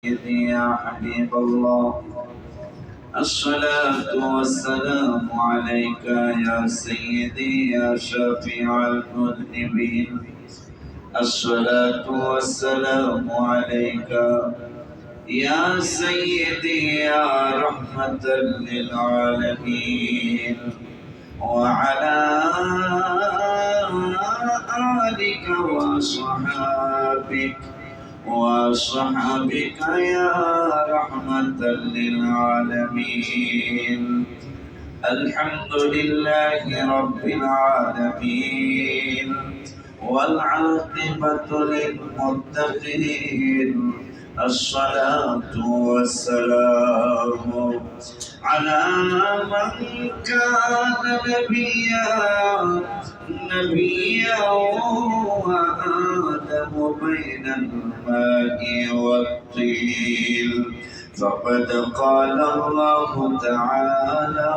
يا حبيب الله، الصلاة والسلام عليك يا سيدي يا شفيع المذنبين. الصلاة والسلام عليك يا سيدي يا رحمة للعالمين، وعلى آلك وصحابك يا رحمة للعالمين. الحمد لله رب العالمين، والعاقبة للمتقين. الصلاة والسلام على من كان نبيا وآدم بين الماء والطين. فقد قال الله تعالى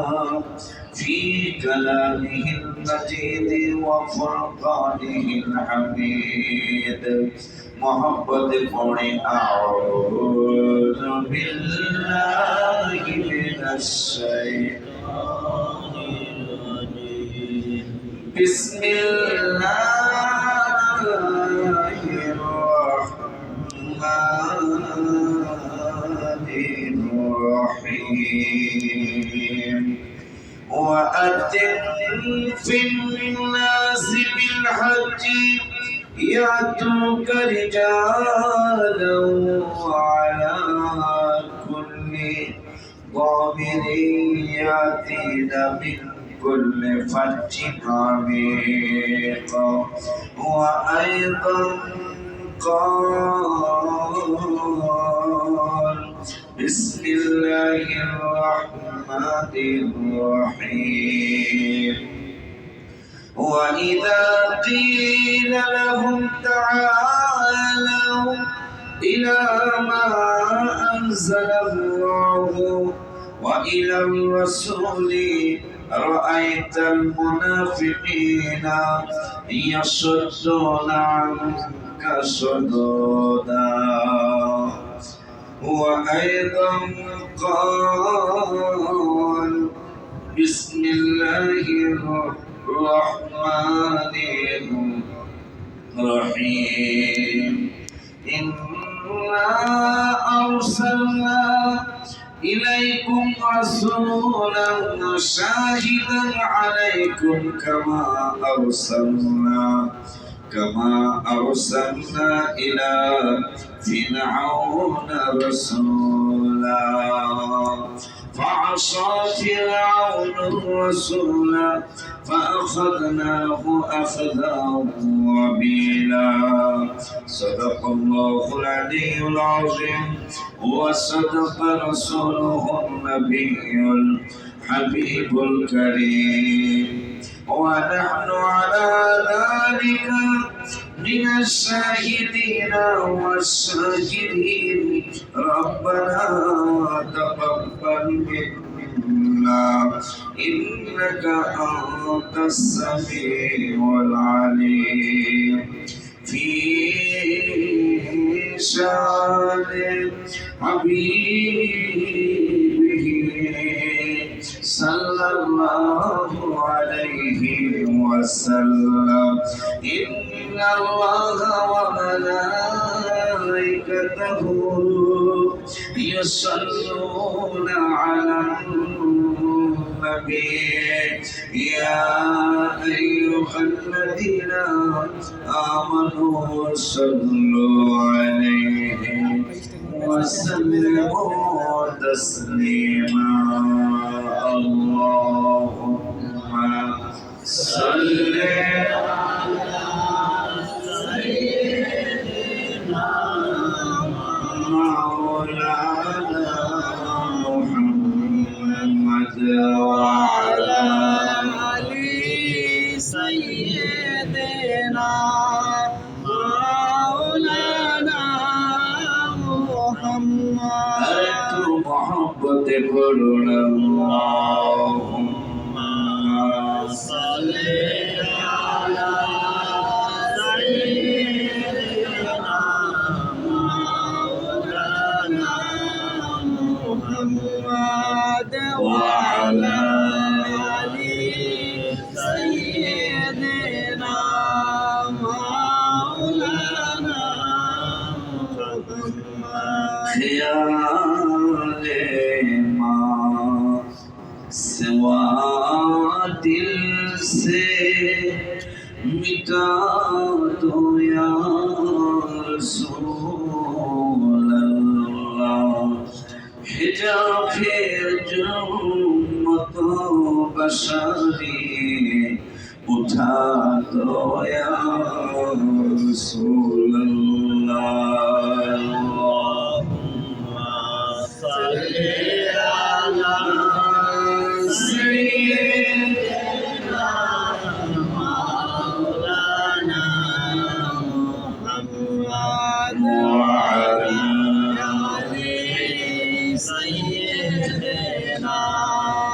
في كلامه المجيد وفرقانه الحميد. محبت پڑھیں اعوذ باللہ من الشیطان الرجیم، بسم اللہ الرحمن الرحیم. وأذن في الناس بالحج يأتوك رجالا وعلى كل ضامر يأتين من كل فج عميق. وأيضا قال بسم الله الرحمن الرحيم. وإذا قيل لهم تعالوا إلى ما أنزل الله وإلى الرسول رأيت المنافقين يصدون عنك صدودا. وأيضا قال بسم الله الرحمن الرحيم. إنا أرسلنا إليكم رسولا شاهدا عليكم كما أرسلنا إلى فرعون رسولا. فعصى فرعون الرسول فأخذناه أخذا وبيلا. صدق الله العلي العظيم، وصدق رسوله النبي الحبيب الكريم. ونحن على ذلك من الشاهدين والشاكرين. ربنا تقبل منا إنك أنت السميع العليم. في شان حبيبه صلى الله عليه وسلم. إن الله وملائكته يصلون على النبي. يا أيها الذين آمنوا صلوا عليه وسلموا تسليما. اللهم صل على سيدنا مولانا محمد وعلى آل سيدنا مولانا محمد. محبت قرن اللهم صل على سيدنا مولانا ख्याले माँ सिवा दिल से मिटा दो या रसूल अल्लाह हिजाबे जुम्मत बशरी उठा दो या रसूल अल्लाह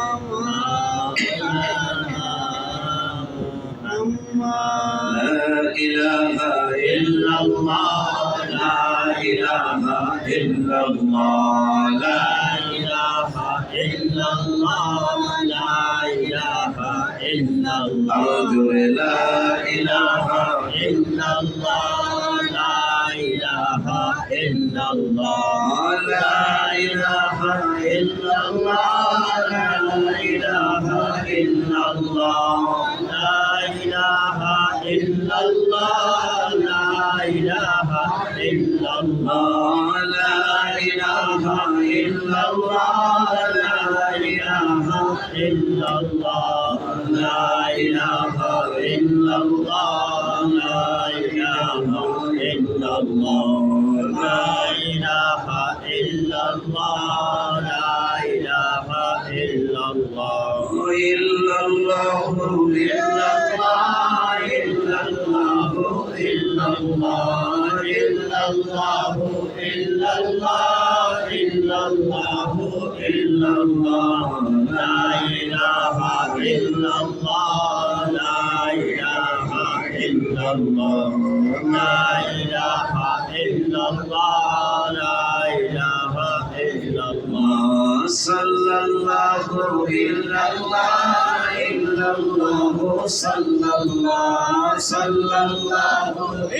إلا الله لا إله إلا الله لا إله إلا الله لا إله إلا الله لا إله إلا الله لا إله إلا الله لا إله إلا الله لا إله إلا الله لا إله إلا الله إلا الله لا إله إلا الله لا إله إلا الله لا إله إلا الله لا إله إلا الله لا إله إلا الله إلا الله إلا الله إلا الله إلا الله إلا الله إلا الله إلا الله إلا الله لا إله إلا الله لا إله إلا الله لا إله إلا الله لا إله إلا الله صلى الله إلا الله إلا الله صلى الله صلى الله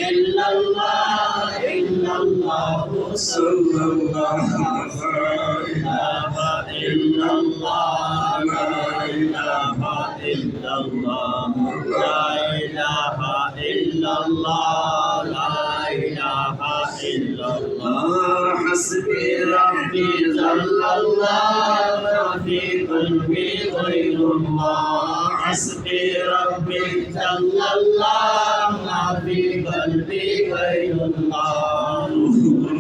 إلا الله إلا الله صلى الله لا إله إلا الله لا إله إلا الله لا إله إلا الله لا إله إلا الله حسبي ربي جل الله ما في قلبي غير الله حسبي ربي جل الله ما في قلبي غير الله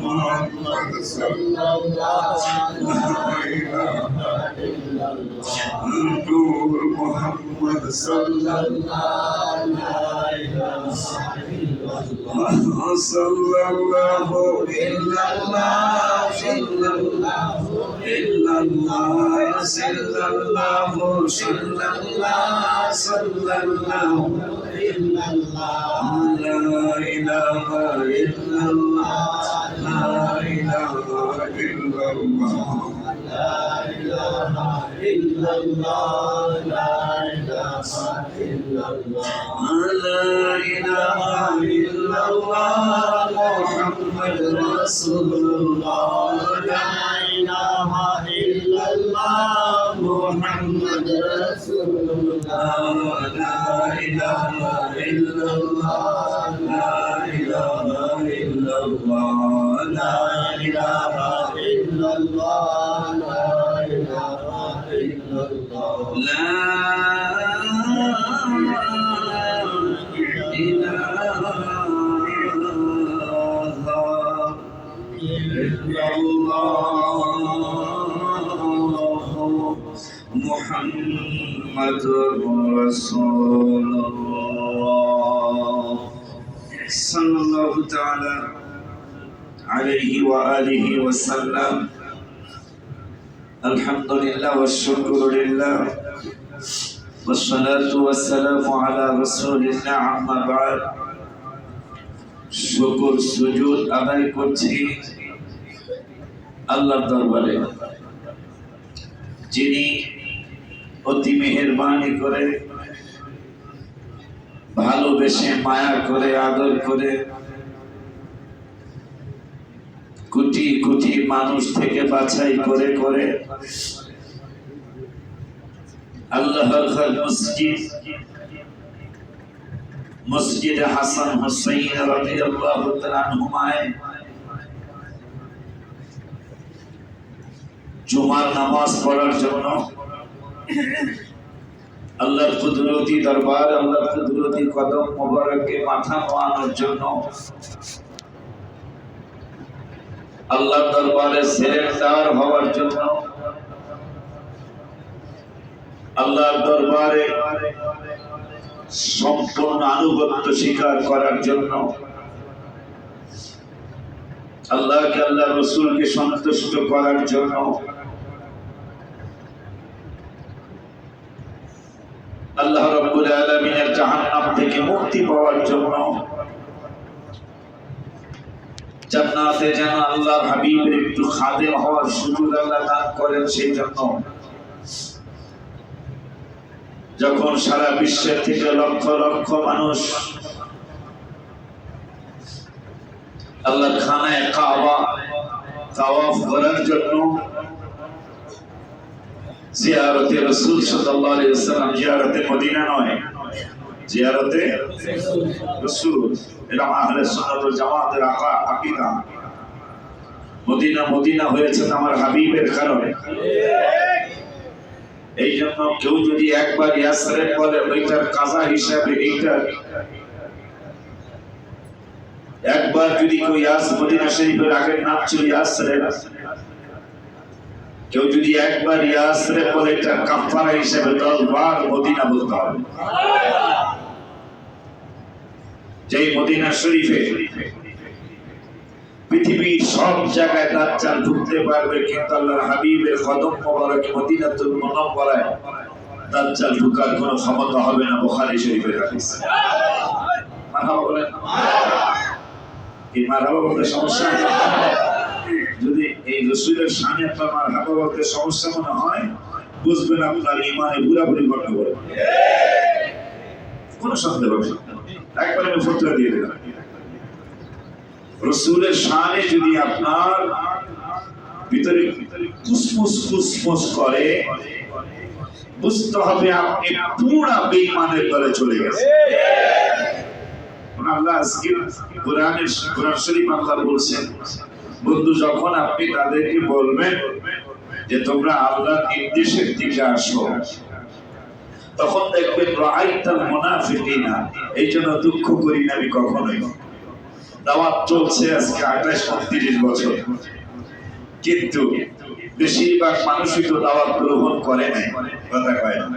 محمد صلى الله عليه نور محمد صلى الله عليه صلى الله إلا الله صلى الله إلا الله صلى الله صلى الله صلى الله إلا الله لا إله إلا الله لا إله إلا الله لا إله إلا الله لا إله إلا الله لا إله إلا الله محمد رسول الله لا إله إلا الله محمد رسول الله لا إله إلا الله لا إله إلا الله لا إله إلا الله لا إله إلا الله لا محمد رسول الله صلى الله تعالى عليه وآله وسلم الحمد لله والشكر لله والصلاة والسلام على رسول الله أما بعد شكر سجود আদায় করছি আল্লাহর দরবারে যিনি অতি মেহেরবানি করে ভালোবেসে মায়া করে আদর করে কোটি কোটি কোটি মানুষ থেকে বাছাই করে করে আল্লাহর ঘর মসজিদ হাসান হুসাইন রাদিয়াল্লাহু তাআলা আনহুমায় জুমার নামাজ পড়ার জন্য আল্লাহর কুদরতি দরবার, আল্লাহর কুদরতি কদম মোবারকে মাথা নোয়ানোর জন্য, আল্লাহর দরবারে সেরেন্ডার হওয়ার জন্য, আল্লাহর দরবারে সম্পূর্ণ আনুগত্য স্বীকার করার জন্য, আল্লাহকে আল্লাহ রসুলকে সন্তুষ্ট করার জন্য, আল্লাহ রাব্বুল আলামিনের জাহান্নাম থেকে মুক্তি পাওয়ার জন্য, জান্নাতে যেন আল্লাহর হাবিবের একটু খাদেম হওয়ার সুযোগ আল্লাহ দান করেন, সেই জন্য যখন সারা বিশ্বের থেকে লক্ষ লক্ষ মানুষ আল্লাহর খানায় কাবা তাওয়াফ করার জন্য, জিয়ারতে রাসূল সাল্লাল্লাহু আলাইহি ওয়াসাল্লাম, জিয়ারতে মদিনা নয়, জিয়ারতে রাসূল, এটা আহলে সুন্নাত ওয়াল জামাতের আকীদা। মদিনা মদিনা হয়েছে আমার হাবিবের কারণে। এই জন্য কেউ যদি একবার ইয়াসরিব বলে, ওইটার কাজা হিসাবে এইটা, একবার যদি কেউ মদিনা শরীফের আগের নাম ছিল ইয়াসরিব, কেউ যদি একবার ইয়াসরিব বলে, এটা কাফারা হিসাবে 10 বার মদিনা বলতে হবে। যেই মদিনা শরীফে পৃথিবীর সব জায়গায় দাজ্জাল ঢুকতে পারবে, কিন্তু আল্লাহর হাবিবের কদম মোবারকে মদিনাতুল মুনাওয়ারায় দাজ্জাল ঢোকার কোনো ক্ষমতা হবে না। বুখারী শরীফের হাদিস। মারহাবা বলেন। কি মারহাবা বলতে সমস্যা? যদি এই রাসূলের শানে আপনার মারহাবা বলতে সমস্যা মনে হয়, বুঝবেন আপনার ঈমানে পুরোপুরি গন্ডগোল। কোনো সন্দেহ হবে না, একবারে আমি ফতোয়া দিয়ে দিলাম। রাসূলের শানে যদি আপনার ভিতরে কুসমুস কুসমুস করে, বুঝতে হবে আপনি পুরা বেঈমানের দলে চলে গেছেন। আল্লাহ আজকে কোরআন শরীফ আল্লাহ বলছেন, বন্ধু যখন আপনি তাদেরকে বলবেন যে তোমরা আল্লাহর নির্দেশের দিকে আসো, তখন দেখবেন রাআইতাল মুনাফিকিনা। এই জন্য দুঃখ করি না আমি কখনোই। দাওয়াত চলছে আজকে 28-29 বছর, কিন্তু বেশিরভাগ মানুষই তো দাওয়াত গ্রহণ করে নাই, কথা কয় না।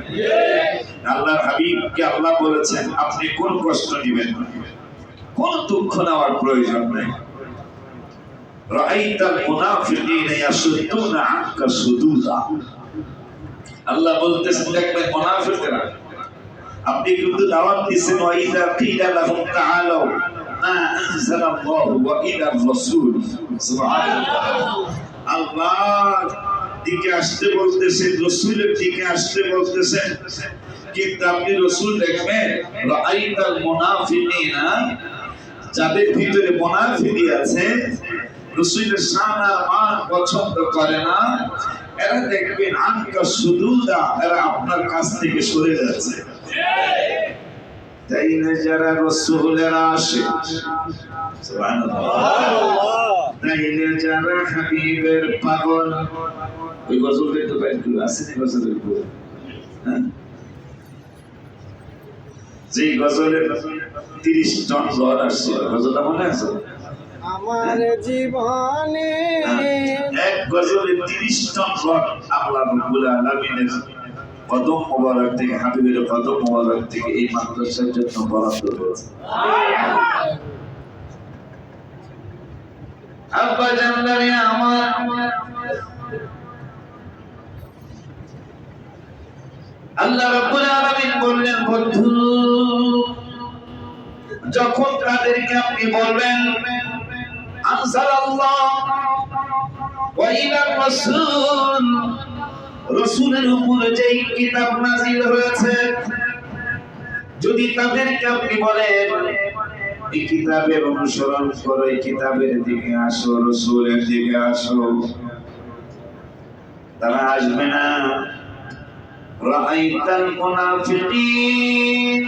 আল্লাহর হাবিবকে আল্লাহ বলেছেন, আপনি কোন কষ্ট নেবেন, কোন দুঃখ নেওয়ার প্রয়োজন নেই। রাআইতাল মুনাফিকিনা ইয়াসুদ্দুনা আনকা সুদুদা। আল্লাহ বলতেছেন, দেখবেন মুনাফিকরা, আপনি কিন্তু দাওয়াত দিয়েছেন, ওয়াইদা কিলা লাহুম তাআলাউ মা আনজালাল্লাহু ওয়া ইলার রাসূল। সুবহানাল্লাহ। আল্লাহর দিকে আসতে বলতেছেন, রাসূলের দিকে আসতে বলতেছেন, কিন্তু আপনি রাসূল দেখবেন রাআইতাল মুনাফিকিনা, যাদের ভিতরে মুনাফিকি আছে, রাসূলের শান আর মান পছন্দ করে না, এরা দেখবেন আনকা সুদুদা, এরা আপনার কাছ থেকে সরে যাচ্ছে। তাই না যারা রাসূলের আশিক, সুবহানাল্লাহ, তাই না যারা হাবিবের পাগল, ওই গজলের তো বাইরে আছে না, গজলের বই, হ্যাঁ, যে গজলের 30 টন জ্বর আসছে, গজলটা মনে আছে? আমার জীবনে এক গজলে 30 টন জ্বর আল্লাহ রাব্বুল আলামিনের কদম মোবারক থেকে, হাবিবের কদম মোবারক থেকে এই মাদ্রাসার জন্য বরাদ্দ হয়েছে। আব্বা জানদারে আমার, আল্লাহ রাব্বুল আলামিন বললেন, বন্ধু যখন তাদেরকে আপনি বলবেন আনজালাল্লাহ ওয়া ইলার রাসূল, রাসূলের উপরে যেই কিতাব নাযিল হয়েছে, যদি তাদেরকে আপনি বলেন এই কিতাবের অনুসরণ করো, এই কিতাবের দিকে আসো, রাসূলের দিকে আসো। তারা আসবে না। রাআইতাল মুনাফিকিন,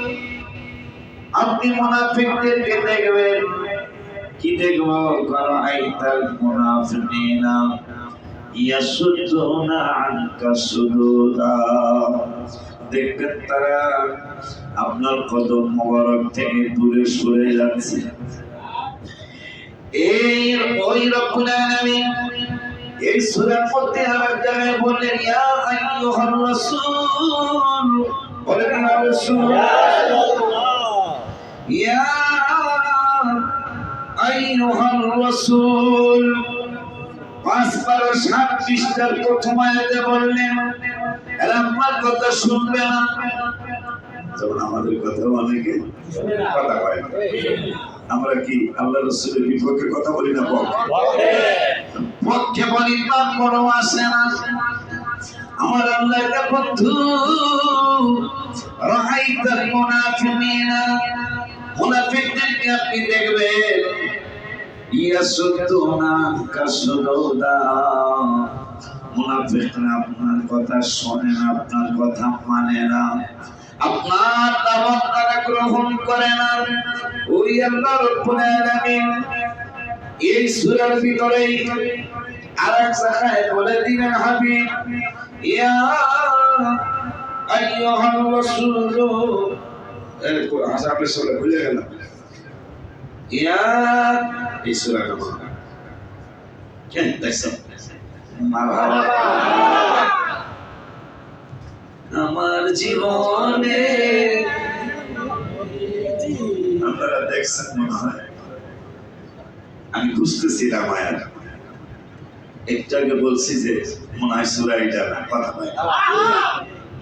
আপনি মুনাফিকদেরকে দেখবেন। কি দেখবো? রাআইতাল মুনাফিকিনা ইয়াসুদ্দুনা আনকা সুদুদা, দেখবেন তারা আপনার কদম মোবারক থেকে দূরে সরে যাচ্ছে। এই ওই রব্বুল আলামিন এই সূরার মধ্যে আরেক জায়গায় বললেন, ইয়া আইয়ুহার রাসূল, বলেন ইয়া রাসূলুল্লাহ, ইয়া আইয়ুহার রাসূল। 5 পৃষ্ঠার প্রথম আয়াতে বললেন এরা আপনার কথা শুনবে না। যেমন আমাদের কথা অনেকে কথা কয়, আমরা কি আল্লাহ রাসূলের বিপক্ষে কথা বলি না? পক্ষে বলি না, কোনো আসে না। আমার আল্লাহর বন্ধু, রাআইতাল মুনাফিকিনা, মুনাফিকদেরকে আপনি দেখবেন, ইয়াসুদ্দুনা আনকা সুদুদা, মুনাফিকরা আপনার কথা শোনে না, আপনার কথা মানে না, আপনার দাওয়াত তারা গ্রহণ করে না। ওই আল্লাহ রাব্বুল আলামিন এই সূরার ভিতরে আরেক জায়গায় বলে দিলেন, হাবিব ইয়া আইয়ুহার রাসূল, আপনি সূরা ভুলে গেলেন, ইয়া এই সূরাটা বলা কেন দেখছেন? মারহাবা। আমার জীবনে আপনারা দেখছেন মনে হয়, আমি বুঝতেছিলাম আয়াত একটু আগে বলছি যে মনে হয় সূরা এইটা না, কথা নয়,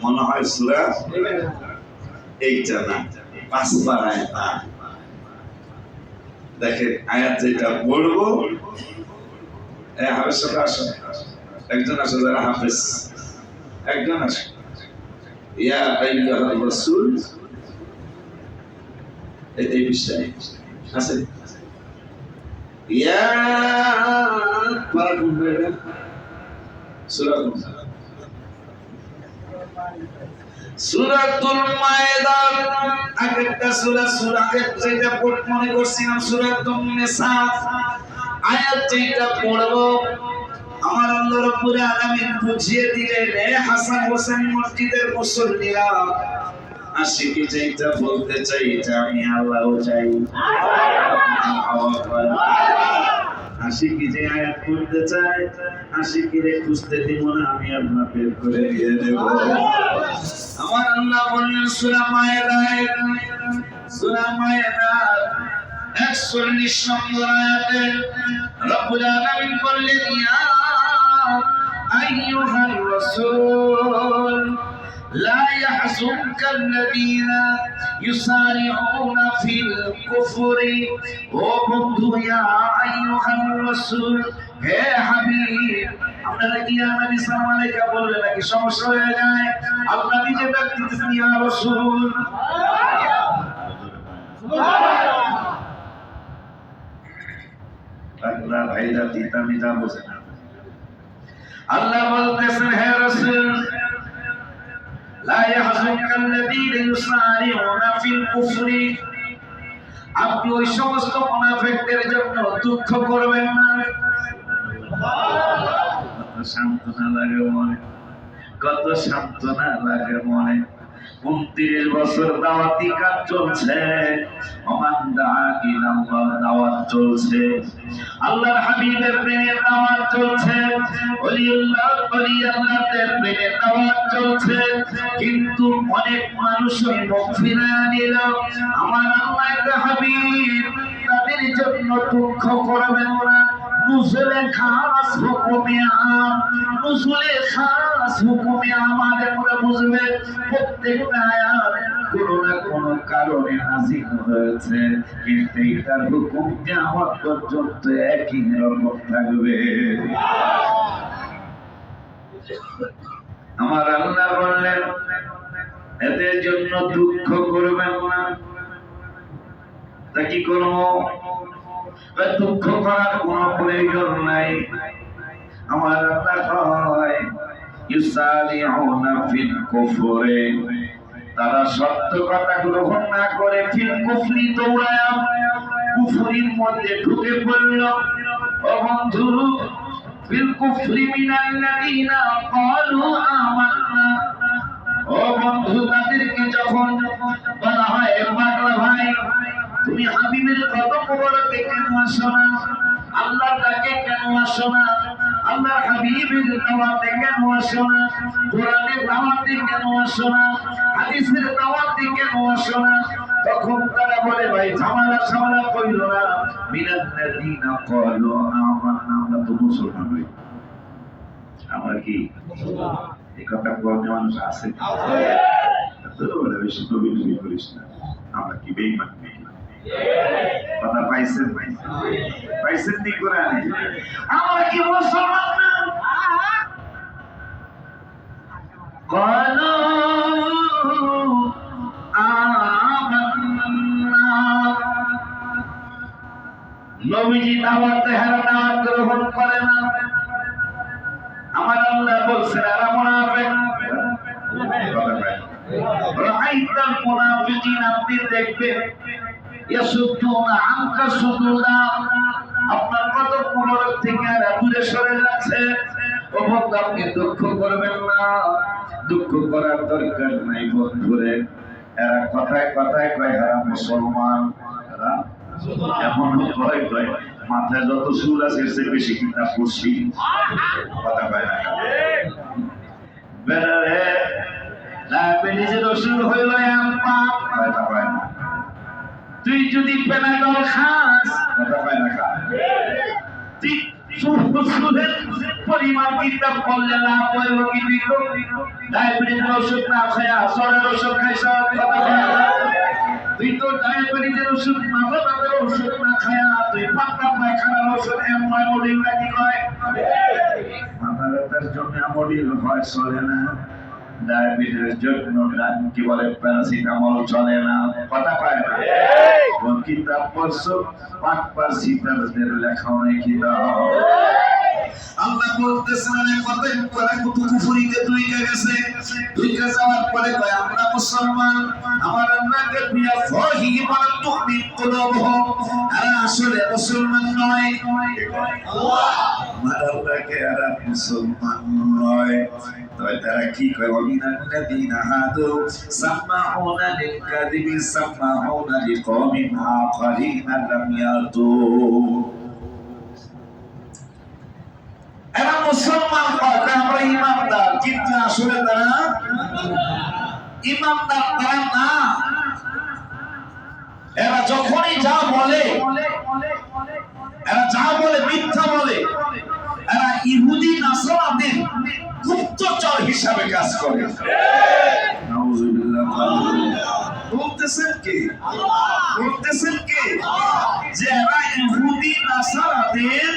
মনে হয় সূরা এইটা না, 5 আয়াত না। দেখেন আয়াত যেটা পড়বো, হাফেজ সাহেব আসো, একজন আসো, যারা হাফেজ একজন আসো। ইয়া আইয়ুহার রাসূল, এই বিষয় আছে। ইয়া পারাকুম বেরা সূরা সূরাতুল মায়েদা, আগেরটা সূরা যেটা মনে করছিলাম সূরাতুন নিসা, আয়াত যেটা পড়বো আমার আল্লাহ রাব্বুল আলামিন বুঝিয়ে দিলেন, হে হাসান হোসেন মসজিদের মুসল্লিরা, আশিকি যেটা বলতে চাই এটা আমি আল্লাহও চাই। আশিকি যে আয়াত পড়তে চাই, আশিকিরে খুঁজতে দিব না, আমি আপনার বের করে দিয়ে দেব। আমার আল্লাহ বললেন সূরা মায়েদা, সূরা মায়েদা 41 নম্বর আয়াতে রব্বুল আলামিন বললেন, ইয়া আইয়ুহার রাসূল লা ইয়াহজুনকাল্লাযীনা ইউসারিউনা ফিল কুফরি, ও বন্ধু, ইয়া আইয়ুহার রাসূল, হে হাবিব। আপনারা কি ইয়া নবী সাল্লাল্লাহু আলাইহি ওয়া সাল্লাম বললেন নাকি সমস্যা হয়ে যায়? আল্লাহ নিজে ডাকতেছেন, ইয়া রাসূল। আল্লাহ ভাইরা তিতা মিতা বোঝে না। আল্লাহ বলতেছেন, হে রাসূল, লা ইয়াহজুনকাল্লাযীনা ইউসারিউনা ফিল কুফরি, আপনি ওই সমস্ত মুনাফিকদের জন্য দুঃখ করবেন না। কত সান্ত্বনা লাগে মনে, কত সান্ত্বনা লাগে মনে। 29 বছর দাওয়াতি কাজ চলছে, ওমান দাআ ইলাল্লাহ দাওয়াত চলছে, আল্লাহর হাবিবের প্রেমের দাওয়াত চলছে, ওলিয়াল্লাহদের প্রেমের দাওয়াত চলছে, কিন্তু অনেক মানুষ মুখ ফিরিয়ে নিল। আমার আল্লাহর হাবিব তাদের জন্য দুঃখ করবেন না। নুজুলে খাস হুকুমে আম, নুজুলে খাস হুকুমে আমাদের মনে বুঝবে প্রত্যেকটা আয়াত কোনো না কোনো কারণে নাযিল হয়েছে, কিন্তু এটার হুকুম কিয়ামত পর্যন্ত একই রকম থাকবে। আমার আল্লাহ বললেন এদের জন্য দুঃখ করবেন না। তা কি করবো? দুঃখ করার কোনো প্রয়োজন নাই। আমার আল্লাহ কয় ইউসারিউনা ফিল কুফরে, তারা সত্য কথা গ্রহণ না করে ফিল কুফরি দৌড়ায় কুফরির মধ্যে ঢুকে পড়ল। ও বন্ধু, ফিল কুফরি মিনাল্লাযিনা ক্বালু আমান্না, ও বন্ধু, তাদেরকে যখন বলা হয় পাগলা ভাই তুমি হাবিবের কদম মোবারকে কেন আসো না, আল্লাহর ডাকে কেন আসো না, আল্লাহর হাবিবের দাওয়াতে কেন আসো না, কোরআনের দাওয়াতে কেন আসো না, হাদিসের দাওয়াতে কেন আসো না, তখন তারা বলে ভাই ঝামেলা কইল না, মিনাল্লাযিনা ক্বালু আমান্না, আমরা তো মুসলমান হই। আমরা কি এই কথা বলতে মানুষ আছে? বেশি নবী নবী করিস না, আমরা কি বেঈমান নাকি? কথা পাইছেন ভাই? পাইছেন নি কোরআনে? আমরা কি মুসলমান না? ক্বালু আমান্না, নবীজি দাওয়াতে হারা দাওয়াত গ্রহণ করে না। আমার আল্লাহ বলছেন এরা মুনাফিক। রাআইতাল মুনাফিকিন, আপনি দেখবেন ইয়াসুদ্দুনা আনকা সুদুরা, আপনার কদম মোবারক থেকে এরা দূরে সরে যাচ্ছে। ও বন্ধু, আপনি দুঃখ করবেন না, দুঃখ করার দরকার নাই বন্ধুরে। এরা কথায় কথায় কয় এরা মুসলমান, এরা এমন কয় মাথায় যত চুল আছে এর চেয়ে বেশি কিতাব পড়ছি। কথা কয় না বেড়ারে ডায়াবেটিসের ওষুধ হইল আম্মা, কথা কয় না। তুই যদি প্যানাডল খাস, কথা কয় না, তুই সুদের পরিমাণ কিতাব করলে না পড়লো কি দিত? ডায়াবেটিসের ওষুধ না খায়া জ্বরের ওষুধ খাইছ, কথা কয় না। তুই তো ডায়াবেটিসের ওষুধ, মাথা ব্যথার ওষুধ না খায়া তুই পাতলা পায়খানার ওষুধ অ্যামোডিল নাকি কয়? মাথা ব্যথার জন্য অ্যামোডিল হয়, চলে না। ডায়াবেটিসের জন্য কি বলে প্যারাসিটামল চলে না, কথা কয় না। কোন কিতাব পড়ছো? পাকপার সিতারদের লেখা অনেক কিতাব। আল্লাহ বলতেছেন কতদিন পরে কুফরিতে দুইটা গেছে, দুইটা যাওয়ার পরে কয় আমরা মুসলমান। আমার আল্লাহকে বিয়া ফহি মান তুমিন কুলুবহুম, এরা আসলে মুসলমান নয়। আল্লাহ আমার আল্লাহকে এরা মুসলমান নয়। তবে তারা কি কয়? ওয়ামিনাল্লাযিনা হাদু সাম্মাউনা লিল-কাযিবি সাম্মাউনা লিকওমিন আখারিনা লাম ইয়াতু, এরা মুসলমান কয় আমরা ইমানদার, কিন্তু আসলে তারা ইমানদার তারা না। এরা যখনই যা বলে, এরা যা বলে মিথ্যা বলে। এরা ইহুদি নাসারাদের গুপ্তচর হিসাবে কাজ করে। নাউযুবিল্লাহ। বলতেছেন কি? বলতেছেন কি যে এরা ইহুদি নাসারাদের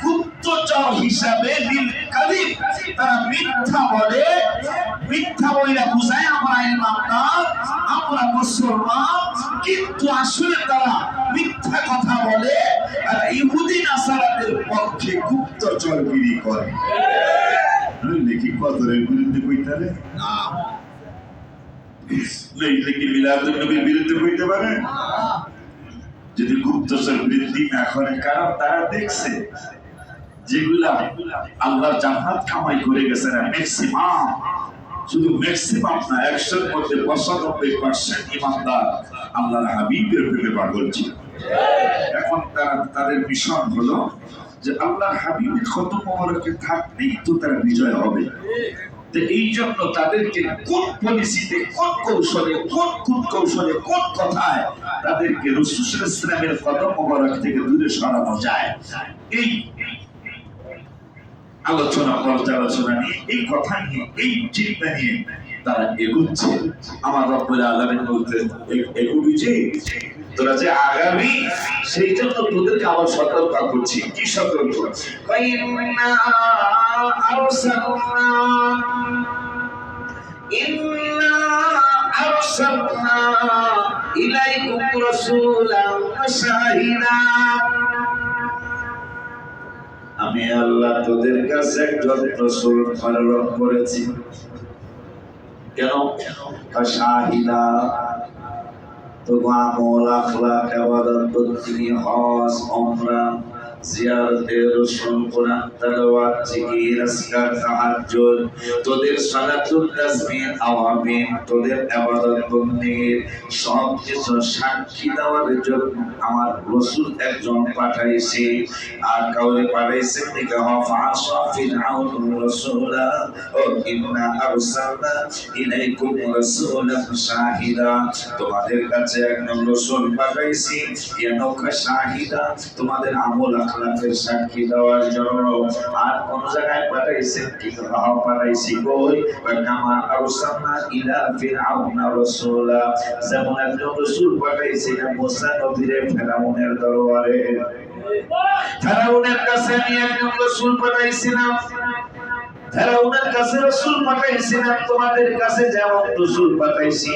গুপ্তচর হিসাবে নীল-কাযিব, তারা মিথ্যা বলে। মিথ্যা বইলা বুঝায় আমরা ইমানদার, আমরা মুসলমান, কিন্তু আসলে তারা মিথ্যা কথা বলে আর ইহুদি নাসারাদের পক্ষে গুপ্তচরগিরি করে। নইলে কি কদরের বিরুদ্ধে কইতারে? না। নইলে কি মিলাদুন নবীর বিরুদ্ধে কইতে পারে? যদি গুপ্তচর বৃদ্ধি না করে, কারণ তারা দেখছে যেগুলা আল্লাহর জান্নাত কামাই করে গেছে না, ম্যাক্সিমাম, শুধু ম্যাক্সিমাম না, 100-এর মধ্যে 95% ইমানদার আল্লাহর হাবিবের প্রেমে পাগল ছিল। এখন তাদের মিশন হলো যে আল্লাহর হাবিবের কদম মোবারকে থাকলেই তো তারা বিজয় হবে। তো এই জন্য তাদেরকে কোন পলিসিতে, কোন কৌশলে, কোন কথায় তাদেরকে রাসূল সাল্লাল্লাহু আলাইহি ওয়াসাল্লামের কদম মোবারক থেকে দূরে সরানো যায়, এই আলোচনা পর্যালোচনা নিয়ে, এই কথা নিয়ে, এই চিন্তা নিয়ে তারা এগুচ্ছে। আমার রব্বুল আলামিন বলতে এগুবি যে তোরা যে আগামী, সেই জন্য তোদেরকে আবার সতর্ক করছি। কি সতর্ক? ইন্না আরসালনা ইলাইকুম রাসূলাম শাহিদা। আমি আল্লাহ তোদের কাছে একজন রাসূল প্রেরণ করেছি। কেন? শাহিদা তো আমল আখলাক ইবাদত বন্দেগী হজ উমরা জিয়ারতে রাসূল কোরআন তেলাওয়াত জিকির আজকার তাহাজ্জুদ তোদের সালাতুল তাসবিহ আওয়ামিন তোদের ইবাদত বন্দেগীর সব কিছু সাক্ষী দেওয়ার জন্য আমার রাসূল একজন পাঠাইছি। আর কাউরে পাঠাইছে দিকে ফাসা ফিরআউন রাসূলা ও ইন্না আরসালনা ইলাইকুম রাসূলান শাহিদা তোমাদের কাছে একজন রাসূল পাঠাইছি ইয়ানুকা শাহিদা তোমাদের আমল আখলাকের সাক্ষী দেওয়ার জন্য। আর কোন জায়গায় পাঠাইছে কি পাঠাইছি কই কামা আরসালনা ইলা ফিরআউন রাসূলা যেমন একজন রাসূল পাঠাইছি মুসা নবীরে ফিরআউনের দরবারে। ফিরআউনের কাছে আমি একজন রাসূল পাঠাইছিলাম ফেরাউনের কাছে রাসূল পাঠাইছিলাম তোমাদের কাছে যেমন রাসূল পাঠাইছি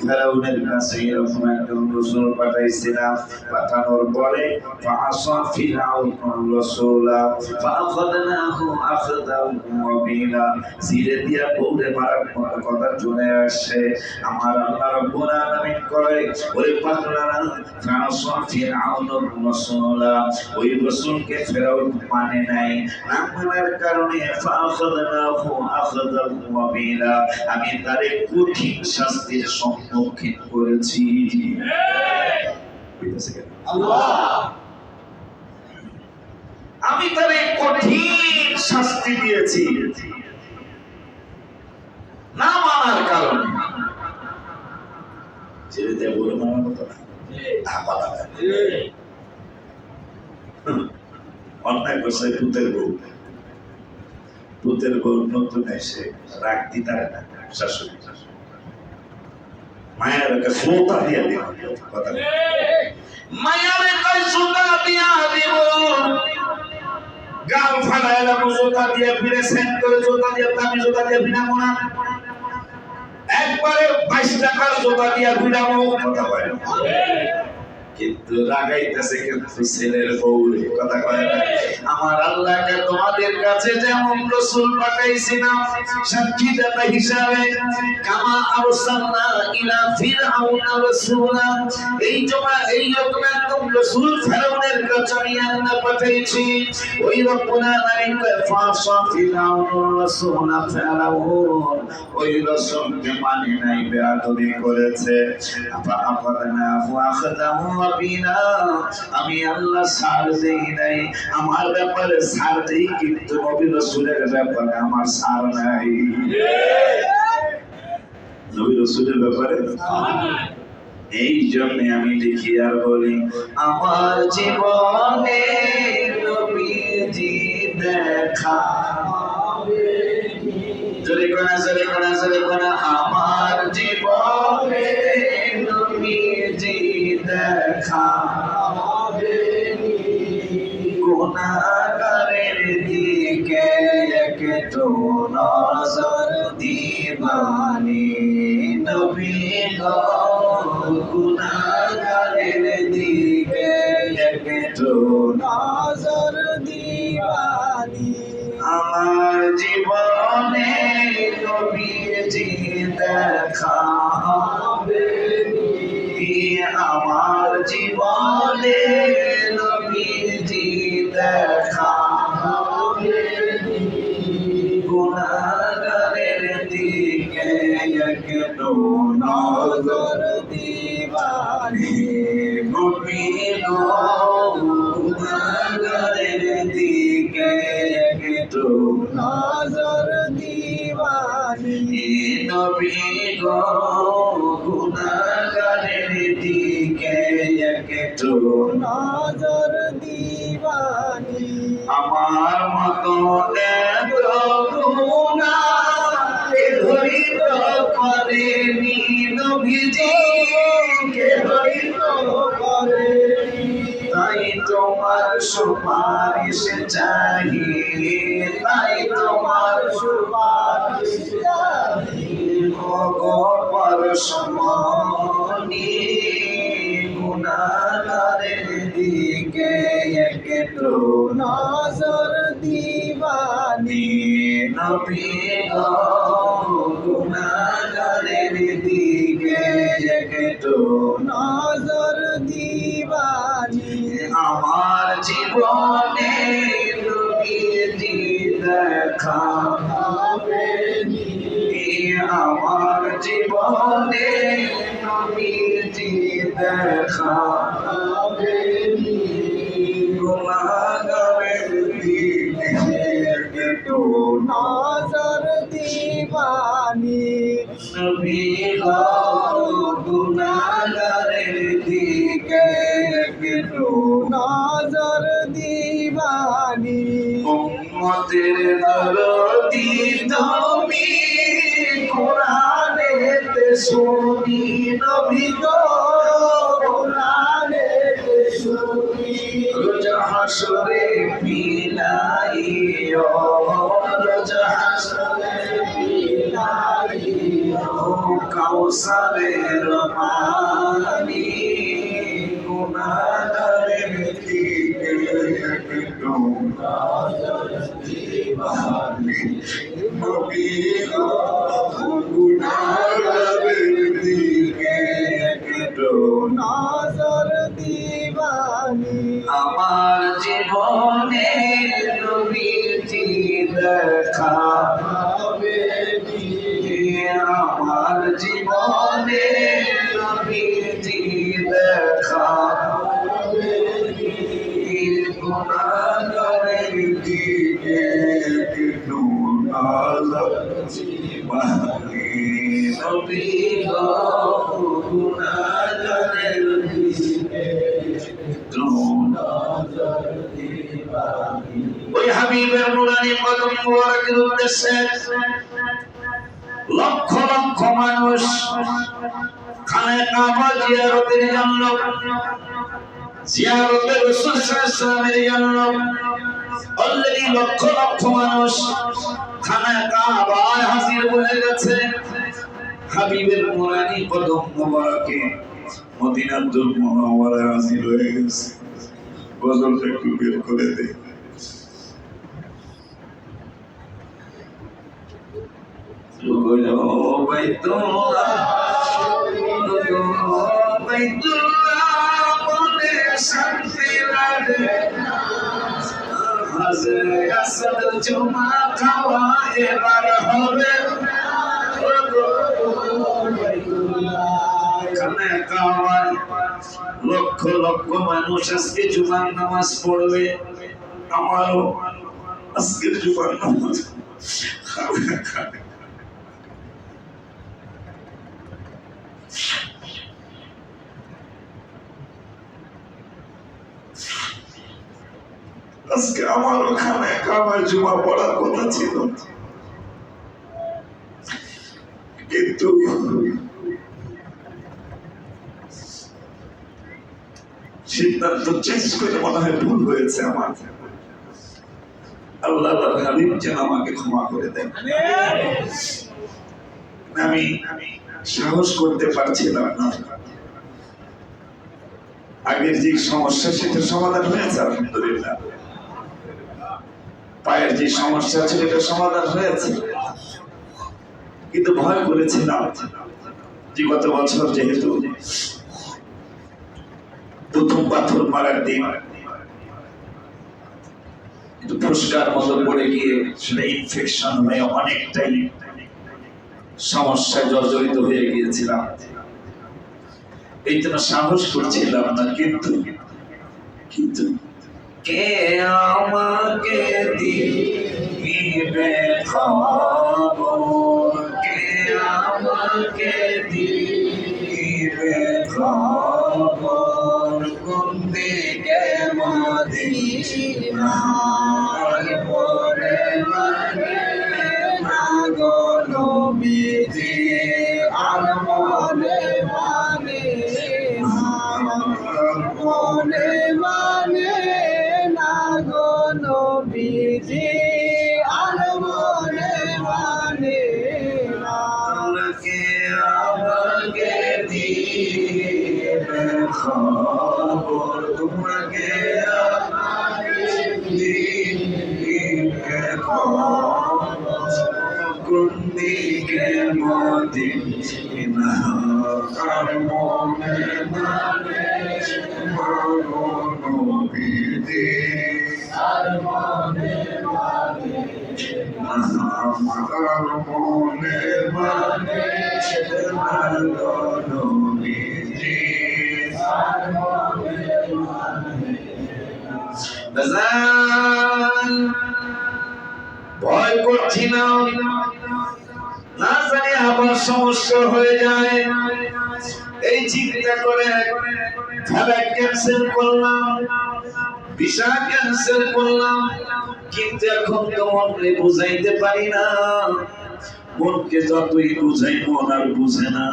ফেরাউনের কাছে এরকম একজন রাসূল পাঠাইছিলাম। পাঠানোর পরে ফাআসা ফিরআউন রাসূলা ফাআখাযনাহু আখযাম ওয়াবিলা জিরে দিয়া বউরে মারার কথা চলে আসে। আমার আল্লাহ রাব্বুল আলামিন কয় ওই পাগলারা ফাআসা ফিরআউন রাসূলা ওই রাসূলকে ফেরাউন মানে নাই না মানার কারণে আমি তারে কঠিন শাস্তির সম্মুখীন করেছি। আমি তারে কঠিন শাস্তি দিয়েছি না মানার কারণে। ছেড়ে দেয় বলে মানার মতো না অন্যায় করছে পুতের বউ নতুন এসে রাগ দিতারে না শাশুড়ি মায়ের শ্রোতা দিয়া দিব কথা মায়ের কই শ্রোতা দিয়া দিব গাল ফাড়াইলা জোতা দিয়ে ফিরে সেন্ট করে জোতা দিয়ে দামি জোতা দিয়ে বিনা মোনা একবারে 22 টাকার জোতা দিয়া বিনা কথা বলে কিন্তু রাগাইতেছে কিন্তু ছেলের বউ কথা কয় না। আমার আল্লাহকে তোমাদের কাছে যেমন রাসূল পাঠাইছিলাম সাক্ষী দাতা হিসাবে কামা আরসালনা ইলা ফিরআউন রাসূলা এই রকম একদম রাসূল ফেরাউনের কাছে আমি আল্লাহ পাঠাইছি। ওই রব্বুল আলামিন ফাসা ফিরআউন রাসূলা ফেরাউন ওই রাসূলকে মানে নাই বেয়াদবি করেছে। ফাআখাযনাহু আখযাম আমি আল্লাহ ছাড় দেই নাই। আমার ব্যাপারে ছাড় দেই কিন্তু নবী রাসূলের ব্যাপারে আমার ছাড় নাই। নবী রাসূলের ব্যাপারে এই জন্য আমি লিখি আর বলি আমার জীবনে নবীজি দেখা জোরে কোনা আমার জীবনে নবীজি দেখা গুনাহগারের দিকে একটু নজর দিবানি নবী গো গুনাহগারের দিকে একটু নজর দিবানি আমার জীবনে নবীজি দেখা হবে আমার জীবনে নবীজি দেখা হবে গুনাহগারের দিকে একটু নজর দিবানি নবী গো গুনাহগারের দিকে একটু নজর দিবানি নবী গো গুনাহগারের দিকে একটু নজর দিবানি আমার মতো এত গুনাহ হইত করেনি নবীজি কে হইত করেনি তাই তোমার সুপারিশ চাই তাই তোমার সুপারিশ চাই গো পরশমণি দিবানি নবী গো গুনাহগারের দিকে একটু নজর দিবানি আমার জীবনে নবীজি দেখা হবে নি আমার জীবনে নবীজি দেখা হবে নি গুনাহগারের দিকে একটু নজর দিবানি নবী গো গুনাহগারের দিকে একটু নজর দিবানি উম্মতের দরদি তুমি কোরআনেতে শুনি নবী গো কোরআনেতে শুনি রোজা হাসরে বিলাইও রোজা হাসরে বিলাইও কাউসারের পানি গুনাহগারের দিকে একটু নজর দিবানি নবী গো গুনাহগারের দিকে একটু নজর দিবানি আমার জীবনে নবীজি দেখা হবে নি আমার জীবনে নবীজি দেখা হবে নি গুনাহগারের দিকে একটু নজর দিবানি নবী গো গুনাহগারের দিকে একটু নজর দিবানি ওই হাবিবের নুরানি কদম মুবারকের উদ্দেশ্যে লক্ষ লক্ষ মানুষ খানে কাবা জিয়ারতের জন্য জিয়ারতে রাসূল সাল্লাল্লাহু আলাইহি ওয়াসাল্লামের জন্য অলরেডি লক্ষ লক্ষ মানুষ খানে কাবায় হাজির হয়ে গেছে হাবিবের নুরানি কদম মুবারকে মদিনাতুল মুনাওয়ারায় হাজির হয়ে গেছে গজলটা একটু বের করে দে বাইতুল্লাহ মনে শান্তি লাগে হাজরে আসদ জুমা খাওয়া এবার হবে খানে কাওয়ায় লক্ষ লক্ষ মানুষ আজকে জুমার নামাজ পড়বে আমারও আজকের জুমার নামাজ আজকে আমার ওখানে কামায় জুমা পড়ার কথা ছিল কিন্তু সিদ্ধান্ত চেঞ্জ করে মনে হয় ভুল হয়েছে আমার আল্লাহ হাবিব যেন আমাকে ক্ষমা করে দেন আমি সাহস করতে পারছিলাম না আগের যে সমস্যা সেটা সমাধান হয়েছে আলহামদুলিল্লাহ পায়ের যে সমস্যা ছিল এটা সমাধান হয়েছে কিন্তু ভয় করেছিলাম যে গত বছর যেহেতু প্রথম পাথর মারার দিন ফুসকার মতো পড়ে গিয়ে সেটা ইনফেকশন হয়ে অনেকটাই সমস্যায় জর্জরিত হয়ে গিয়েছিলাম এই জন্য সাহস করছিলাম না কিন্তু কিন্তু কে আমাকে দিবে খবর কে আমাকে দিবে খবর কোন দিকে মদিনায় পড়ে মানে মাগো নবীজি আর মনে মানে মনে মানে না গো নবীজি আর মনে মানে না কে আমাকে দিবে খবর তোমাকে আমাকে দিবে খবর কোন দিকে মদিনা আর মনে মানে নবীজি আর মনে মানে আমার মনে মানে নবীজি আর মনে মানে বাজান ভয় করছি না না জানি আবার সমস্যা হয়ে যায় এই চিন্তা করে খেলা ক্যান্সেল করলাম ভিসা ক্যান্সেল করলাম কিন্তু এখন তো মনকে বুঝাইতে পারি না মনকে যতই বুঝাই মন আর বুঝে না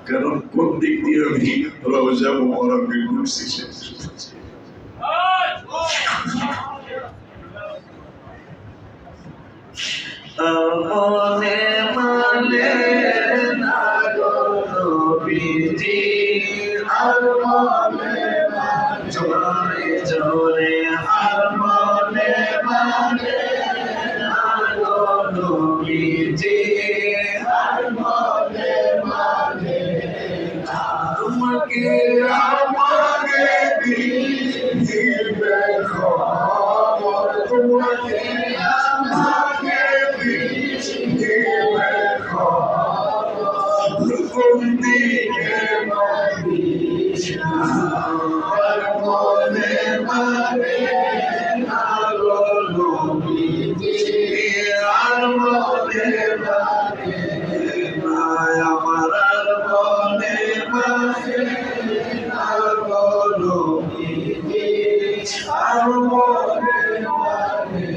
কারণ কোন দিক দিয়ে আমি রওজা মোবারকে ঘুরছি মনে মানে না গো নবীজি আর মনে জোরে জোরে আর মনে মানে না গো নবীজি আর মনে মানে তোমাকে আমাকে দিবে খবর তোমাকে আমাকে দিবে খবর কোন দিকে আর মনে মানে না গো নবীজি আর মনে মানে না আমার আর মনে মানে না গো নবীজি আর মনে মানে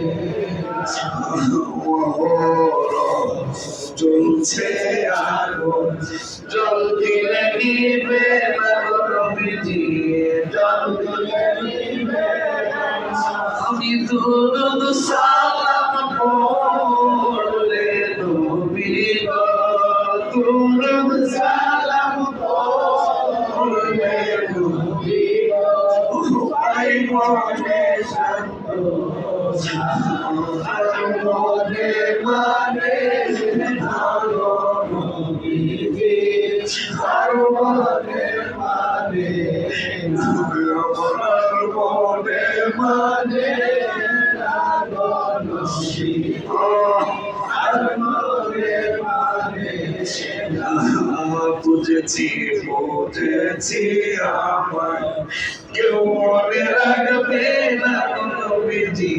চলছে আগুন জল দিলে নিবে না গো নবীজি জল দিলে নিবে আমি দুরুদ সালাম পড়লে নবী গো দুরুদ সালাম পড়লে নবী গো আই মনে সন্তোষ আর মনে মানে না গো নবীজি আর মনে মানে না আমার মনে মানে না গো নবীজি আর মনে মানে না বুঝেছি বুঝেছি আমার কেউ মনে রাখবে না নবীজি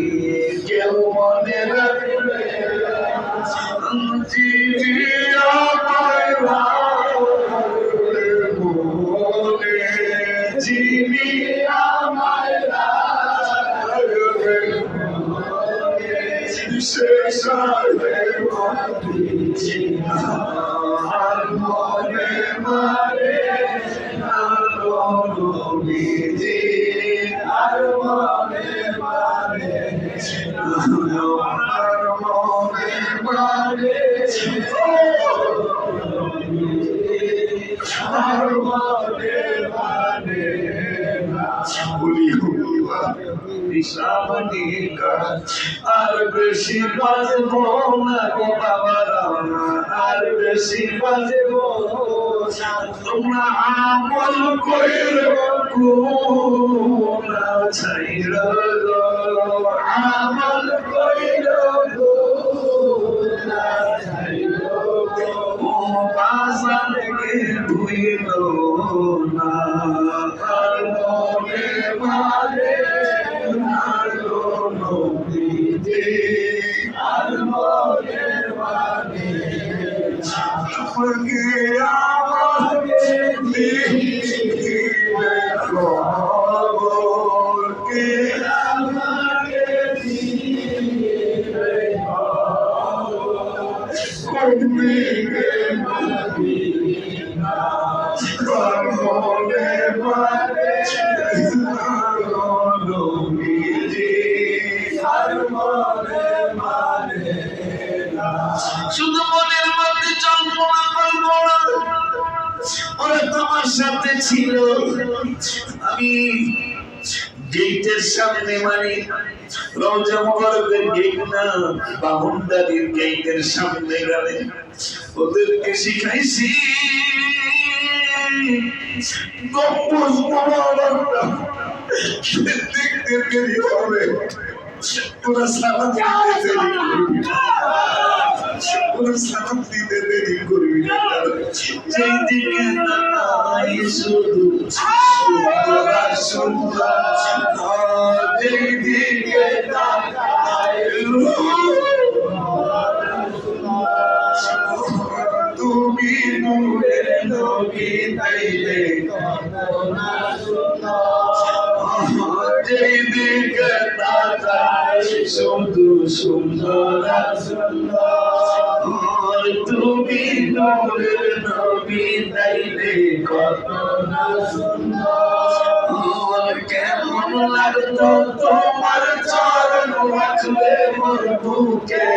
কেউ মনে রাখবে যিনি আমায় রাখবে মনে যিনি আমায় রাখবে মনে শেষ হবে নবীজি আর মনে মানে না গো নবীজি আর মনে মানে আর মনে মানে আর মনে মানে আর বেশি বাজবো না গো বাবারা আর বেশি বাজবো তোমরা আমল কইরো গুনাহ ছাইরো আমল কইরো গুনাহ ছাইরো ও বাজারকে ভুইলো না আর মনে মানে না গো নবীজি আর মনে মানে আমাকে আমাকে দিবে খবর কে আমাকে দিবে খবর কোন দিকে মদিনা আর মনে মানে না গো নবীজি আর মনে মানে না শুধু মনের মধ্যে জল্পনা কল্পনা ওরা তোমার সাথে ছিল আমি গেটের সামনে মানে রওজা মুবারকের গেট না, বাউন্ডারির গেটের সামনে গেলে ওদেরকে শিখাইছি গম্বুজ মুবারকটা দেখতে দেরি হবে, তোরা সালাম দিতে দেরি করবি না, তোরা সালাম দিতে দেরি করবি না। যেই দিকে তাকাই শুধু সুন্দর আর সুন্দর, যেই দিকে তাকাই তুমি নূরের নবী তাইলে যেই দিকে তাকাই শুধু সুন্দর আর সুন্দর, তুমি নূরের নবী তাইলে কত না সুন্দর। কেমন লাগতো তোমার চরণ রাখলে মোর বুকে,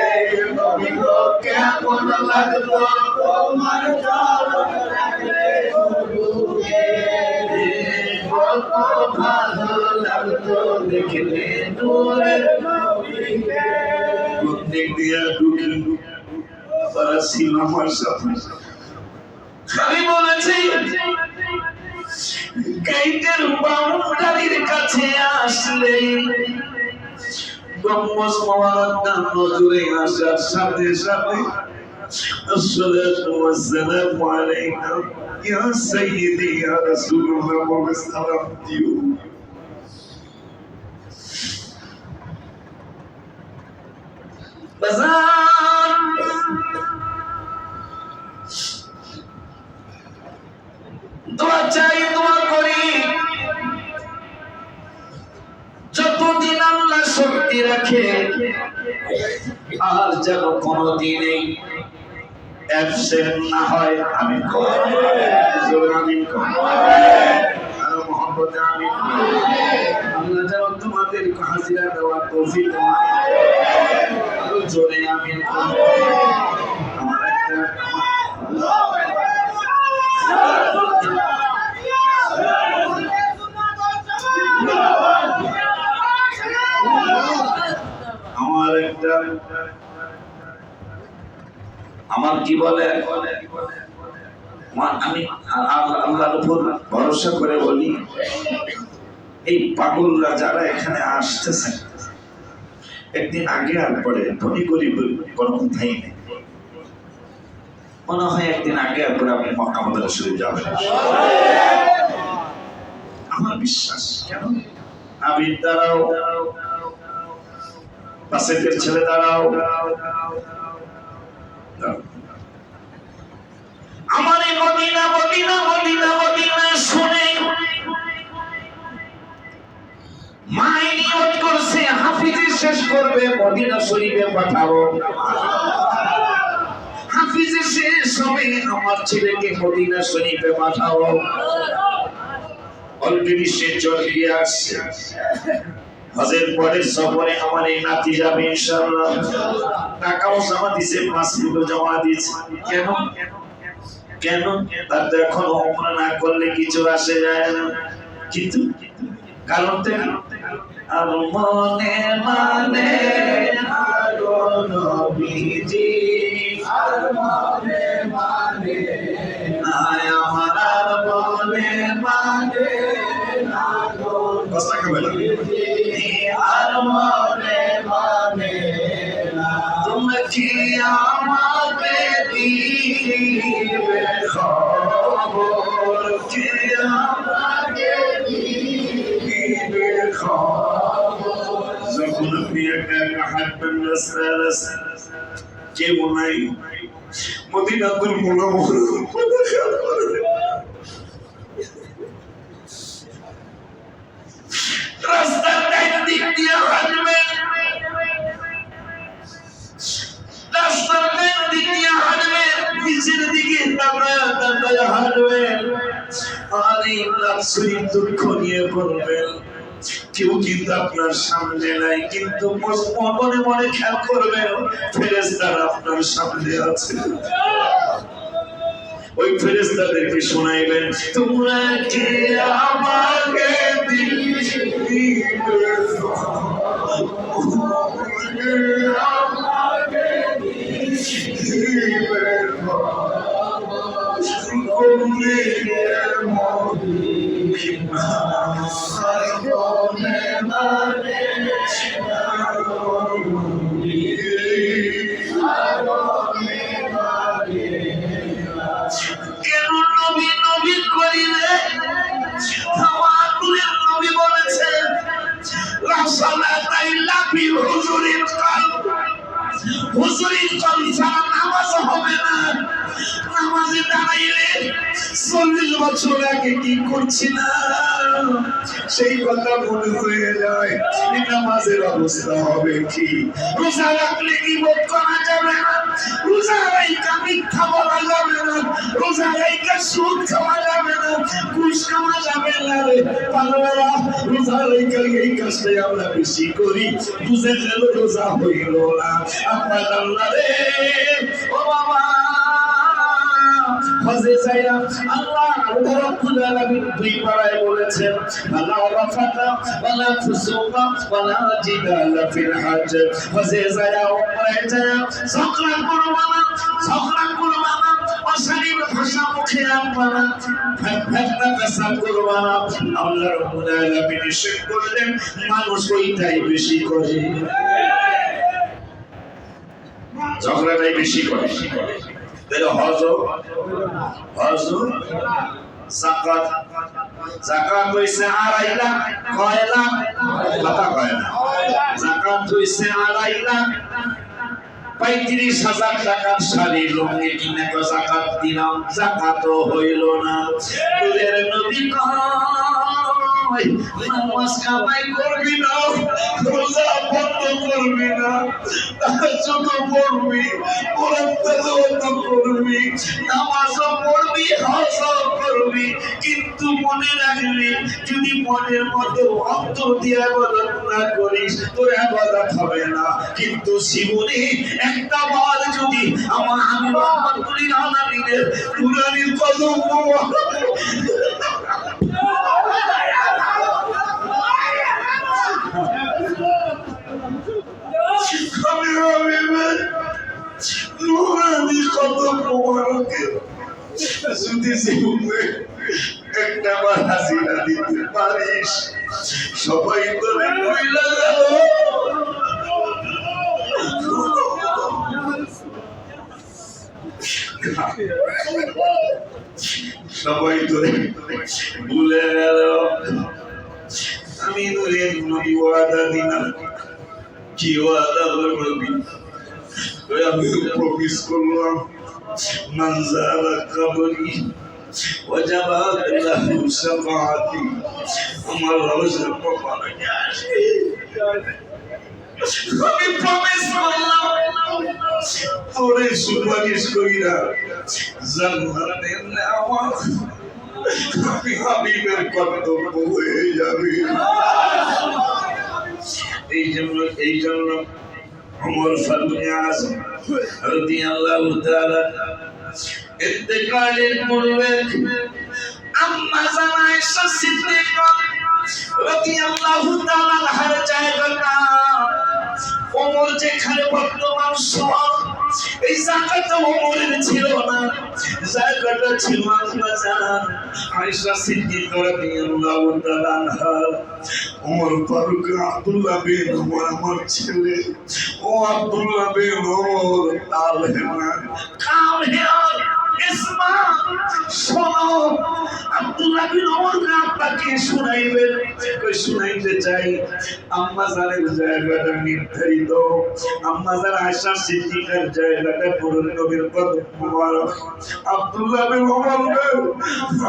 নবী গো কেমন লাগতো তোমার চরণ রাখলে মোর বুকে, কত ভালো লাগতো দেখলে নূরের নবীকে। প্রত্যেক দিয়া ঢুকি তারা ছিল আমার সাথে, আমি বলেছি গেটের বাউন্ডারির কাছে আসলে গম্বুজ মুবারকটা নজরে আসার সাথে সাথে আসসালাতু ওয়াসসালামু আলাইকা ইয়া সাইয়্যিদি ইয়া রাসূলুল্লাহ বলে সালাম দিও। বাজার দোয়া চাই, দোয়া করি, যতদিন আল্লাহ শক্তি রাখে আর যেন কোনদিন এই অ্যাবসেন্ট না হয়। আমি আল্লাহ যেন তোমাদের হাজিরা দেওয়ার তৌফিক দেন, আরো জোরে আমিন। আমার একটা আমার কি বলে, আমি আল্লাহর উপর ভরসা করে বলি, এই পাগলরা যারা এখানে আসতেছে একদিন আগে আর পরে ধনী গরিব কোনো কথাই নেই, মনে হয় একদিন আগে আর পরে আপনি মক্কা মদিনা শরীফ যাবেন, আমার বিশ্বাস। কেন আমি দাঁড়াও, পাশের ছেলে দাঁড়াও, আমার এই মদিনা মদিনা মদিনা মদিনা শুনে মাই নিয়ত করছে হাফিজি শেষ করবে মদিনা শরীফে পাঠাবো, হাফিজি শেষ হবে আমার ছেলেকে মদিনা শরীফে পাঠাবো। অলরেডি সে চলে গিয়ে আসছে, হজের পরের সফরে আমার এই নাতি যাবে ইনশাআল্লাহ, টাকাও জমা দিছে, মাসগুলো জমা দিয়েছে। কেন কেন তার তো এখন ওমরা না করলে কিছু আসে যায় না, কিন্তু কারণটা আর মনে মানে আরো নবীজি, আর মনে মানে আয় আমার আর মনে মানে না গো নবীজি, আর মনে মানে না। তুমি কি আমাকে দিবে খবর, কি আমাকে দিবে খবর, যখন আপনি একা একা হাঁটবেন রাস্তায় রাস্তায়, কেউ নাই, মদিনাতুল মুনাওয়ারা রাস্তার ডান দিক দিয়ে হাঁটবেন, রাস্তার ডান দিক দিয়ে হাঁটবেন, নিচের দিকে তাকায় হাঁটবেন, আর এই লাক্সুরি দুঃখ নিয়ে পড়বেন। কেউ কিন্তু আপনার সামনে নাই, কিন্তু মনে মনে খেয়াল করবেন ফেরেশতারা আপনার সামনে আছে। ওই ফেরেশতাদেরকে শোনাইবেন, তোমরা কে আমাকে দিবে তৌফিকের মহিমা সাইবনে মানে কেন নবী নবী করিলে আমার নবী বলেছেন লা সালাতা ইল্লা ফি হুজুরিল কলব হুজুরিল কলব ছাড়া নামাজ হবে না নামাজে দাঁড়াইলে 40 বছর আগে কি করছি না সেই কথা মনে হয়ে যায় নামাজের অবস্থা হবে কি রোজা রাখলে কি বোধ করা যাবে না রোজা রাখলে মিথ্যা বলা যাবে না রোজা রাখলে সুদ খাওয়া যাবে না ঘুষ খাওয়া যাবে না রে পাগলেরা রোজা রাখলে এই কাজটাই আমরা বেশি করি বুঝে গেল রোজা হইল না আপনার আল্লাহ রে ও বাবা হজে যাইয়া আল্লাহ রাব্বুল আলামিন দুই পারায় বলেছেন আল্লাহ রাফাতা ওয়ালা ফুসুকা ওয়ালা জিদালা ফিল হজ হজে যাইয়া উমরায় যাইয়া ঝগড়া করবা না অশালীন ভাষা মুখে আনবা না ফেতনা কাসাব করবা না আল্লাহ রাব্বুল আলামিন নিষেধ করলেন মানুষ ওইটাই বেশি করে ঝগড়াটাই বেশি করে তাহলে হজ যাকাত যাকাত হইছে 2.5 লাখ কয় লাখ কথা কয় না যাকাত হইছে 2.5 লাখ 35,000 টাকার শাড়ি লুঙ্গি কিনে তো যাকাত দিলাম যাকাতও হইল না তোদের নবী কয় নামাজ কামাই করবি না রোজা বন্ধ করবি না তাহাজ্জুদ পড়বি কোরআন তেলাওয়াত করবি নামাজও পড়বি হজও করবি কিন্তু মনে রাখবি যদি মনের মধ্যে অন্তর দিয়ে ইবাদত না করিস তোর ইবাদত হবে না কিন্তু জীবনে একটা বার যদি আমি রহমাতুল আলামিনের কুরআনের কদম নুরানি কদম মোবারকের যদি জীবনে একটা বার হাসিনা দিতে পারিস সবাই তোরে কইলা গেল সবাই তোরে ভুলে গেল আমি নূরের নবী ওয়াদা দিলাম কি ওয়াদা নবী আমি প্রমিস করলাম মানজারা কবরি ওয়াজাবাত লাহু শাফাআতি আমার রওজা মুবারকে আসে আমি প্রমিস করলাম তোরে সুপারিশ কইরা জান্নাতের নেওয়াজ আমি হাবিবের কর্তব্য হয়ে যাবে এই জন্য ওমর ফারুক আযম রাদিয়াল্লাহু তাআলা ইন্তেকালের পূর্বে আম্মা জান আয়েশা সিদ্দিকা রাদিয়াল্লাহু তাআলা আনহার জায়গাটা ওমর যেখানে বর্তমান শহর এই জায়গাটা ওমরের ছিল না জায়গাটা ছিল আম্মা জান আয়েশা সিদ্দিকা রাদিয়াল্লাহু তাআলা আনহা ওমর ফারুক আব্দুল্লাহ বিন ওমর আমার ছেলে ও আব্দুল্লাহ বিন ওমর তালহেনা কাম হেয়ার ইসমা শোনো আব্দুল্লাহ বিন ওমর আপনাকে শুনাইবেন কই শুনাইতে চাই আম্মা জানের জায়গাটা নির্ধারিত আম্মা জান আয়েশা সিদ্দিকার জায়গাটা পুরো নবীর কদম মোবারক আব্দুল্লাহ বিন ওমর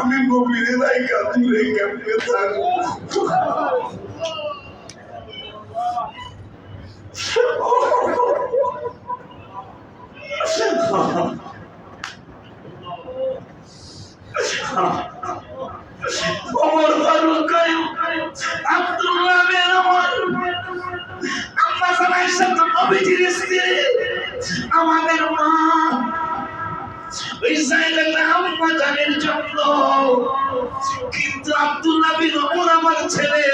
আমি নবীর রাইকা দূরে কেমনে থাকবো ওমর ফারুক আব্দুল্লাহ বিন ওমর আম্মা জান আয়েশা নবীজির স্ত্রী আমাদের মা ওই জায়গাটা আম্মা জানের জন্য কিন্তু আব্দুল্লাহ বিন ওমর আমার ছেলে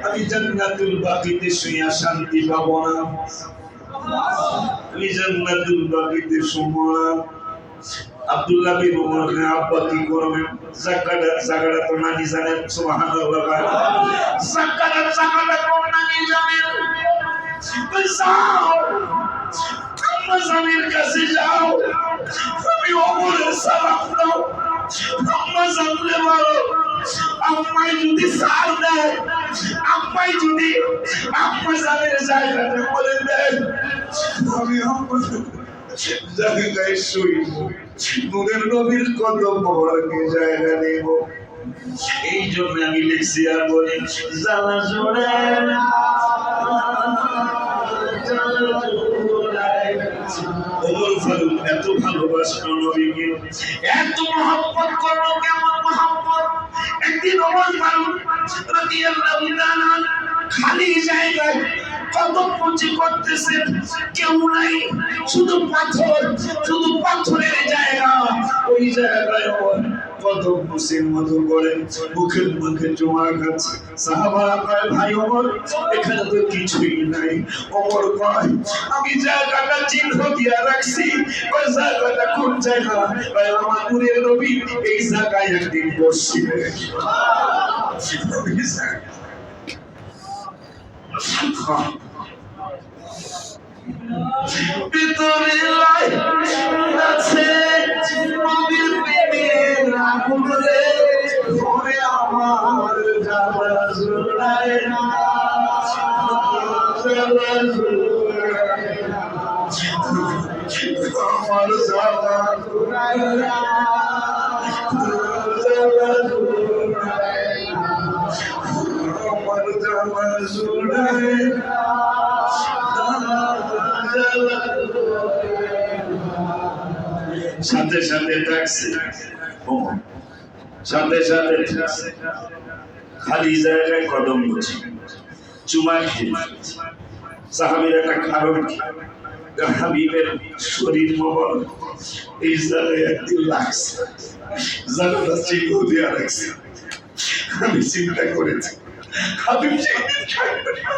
আমি জান্নাতুল বাকিতে শুইয়া শান্তি পাবো না আমি জান্নাতুল বাকিতে শুবো না আব্দুল্লাহ বিন উমর নে আব্বা কি করবেন জায়গাটা তো নানি জানেন সুবহানাল্লাহ জায়গাটা তো নানি জানেন যাও আম্মা জানের কাছে যাও তুমি ওমরের সালাম দাও আম্মা জানলে বলো আম্মাই যদি সার দেয় আম্মাই যদি আম্মা জানের জায়গাটা বলে দেয় আমি আম্মা জায়গায় শুইব নূরের নবীর কদম মোবারকে জায়গা নেব এই জন্য আমি লিখছি আর বলি জ্বালা জোড়ায় না ওমর ফারুক এত ভালোবাসলো নবীকে এত মহব্বত করলো কেমন মহব্বত একদিন ওমর ফারুক রাদিয়াল্লাহু তাআলা খালি জায়গায় কদম মুচি করতেছে কেউ নাই শুধু পাথরের জায়গা ওই জায়গায় ওমর কদম মুসির মতো করে মুখের মুখে জমা খাচ্ছে সাহাবারা কয় ভাই ওমর এখানে তো কিছুই নাই ওমর কয় আমি জায়গাটা চিহ্ন দিয়া রাখছি ওই জায়গাটা কোন জায়গা ভাই আমার নূরের নবী এই জায়গায় একদিন বসছিলেন ভিতরে লাই আছে নবীর প্রেমের আগুন রে ওরে আমার জ্বালা জুড়ায় না জ্বালা জুড়ায় না আমার জ্বালা জুড়ায় না জ্বালা জুড়ায় না আমার জ্বালা জুড়ায় না সাথে সাথে ডাকছে সাথে সাথে খালি জায়গায় কদম মুছি চুমা খেয়ে সাহাবীর একটা কারণ কি হাবিবের শরীর মোবারক এই জায়গায় একদিন লাগছে জায়গাটা চিহ্ন দেওয়া রাখছে আমি চিন্তা করেছি হাবিব সেদিন থাকবে না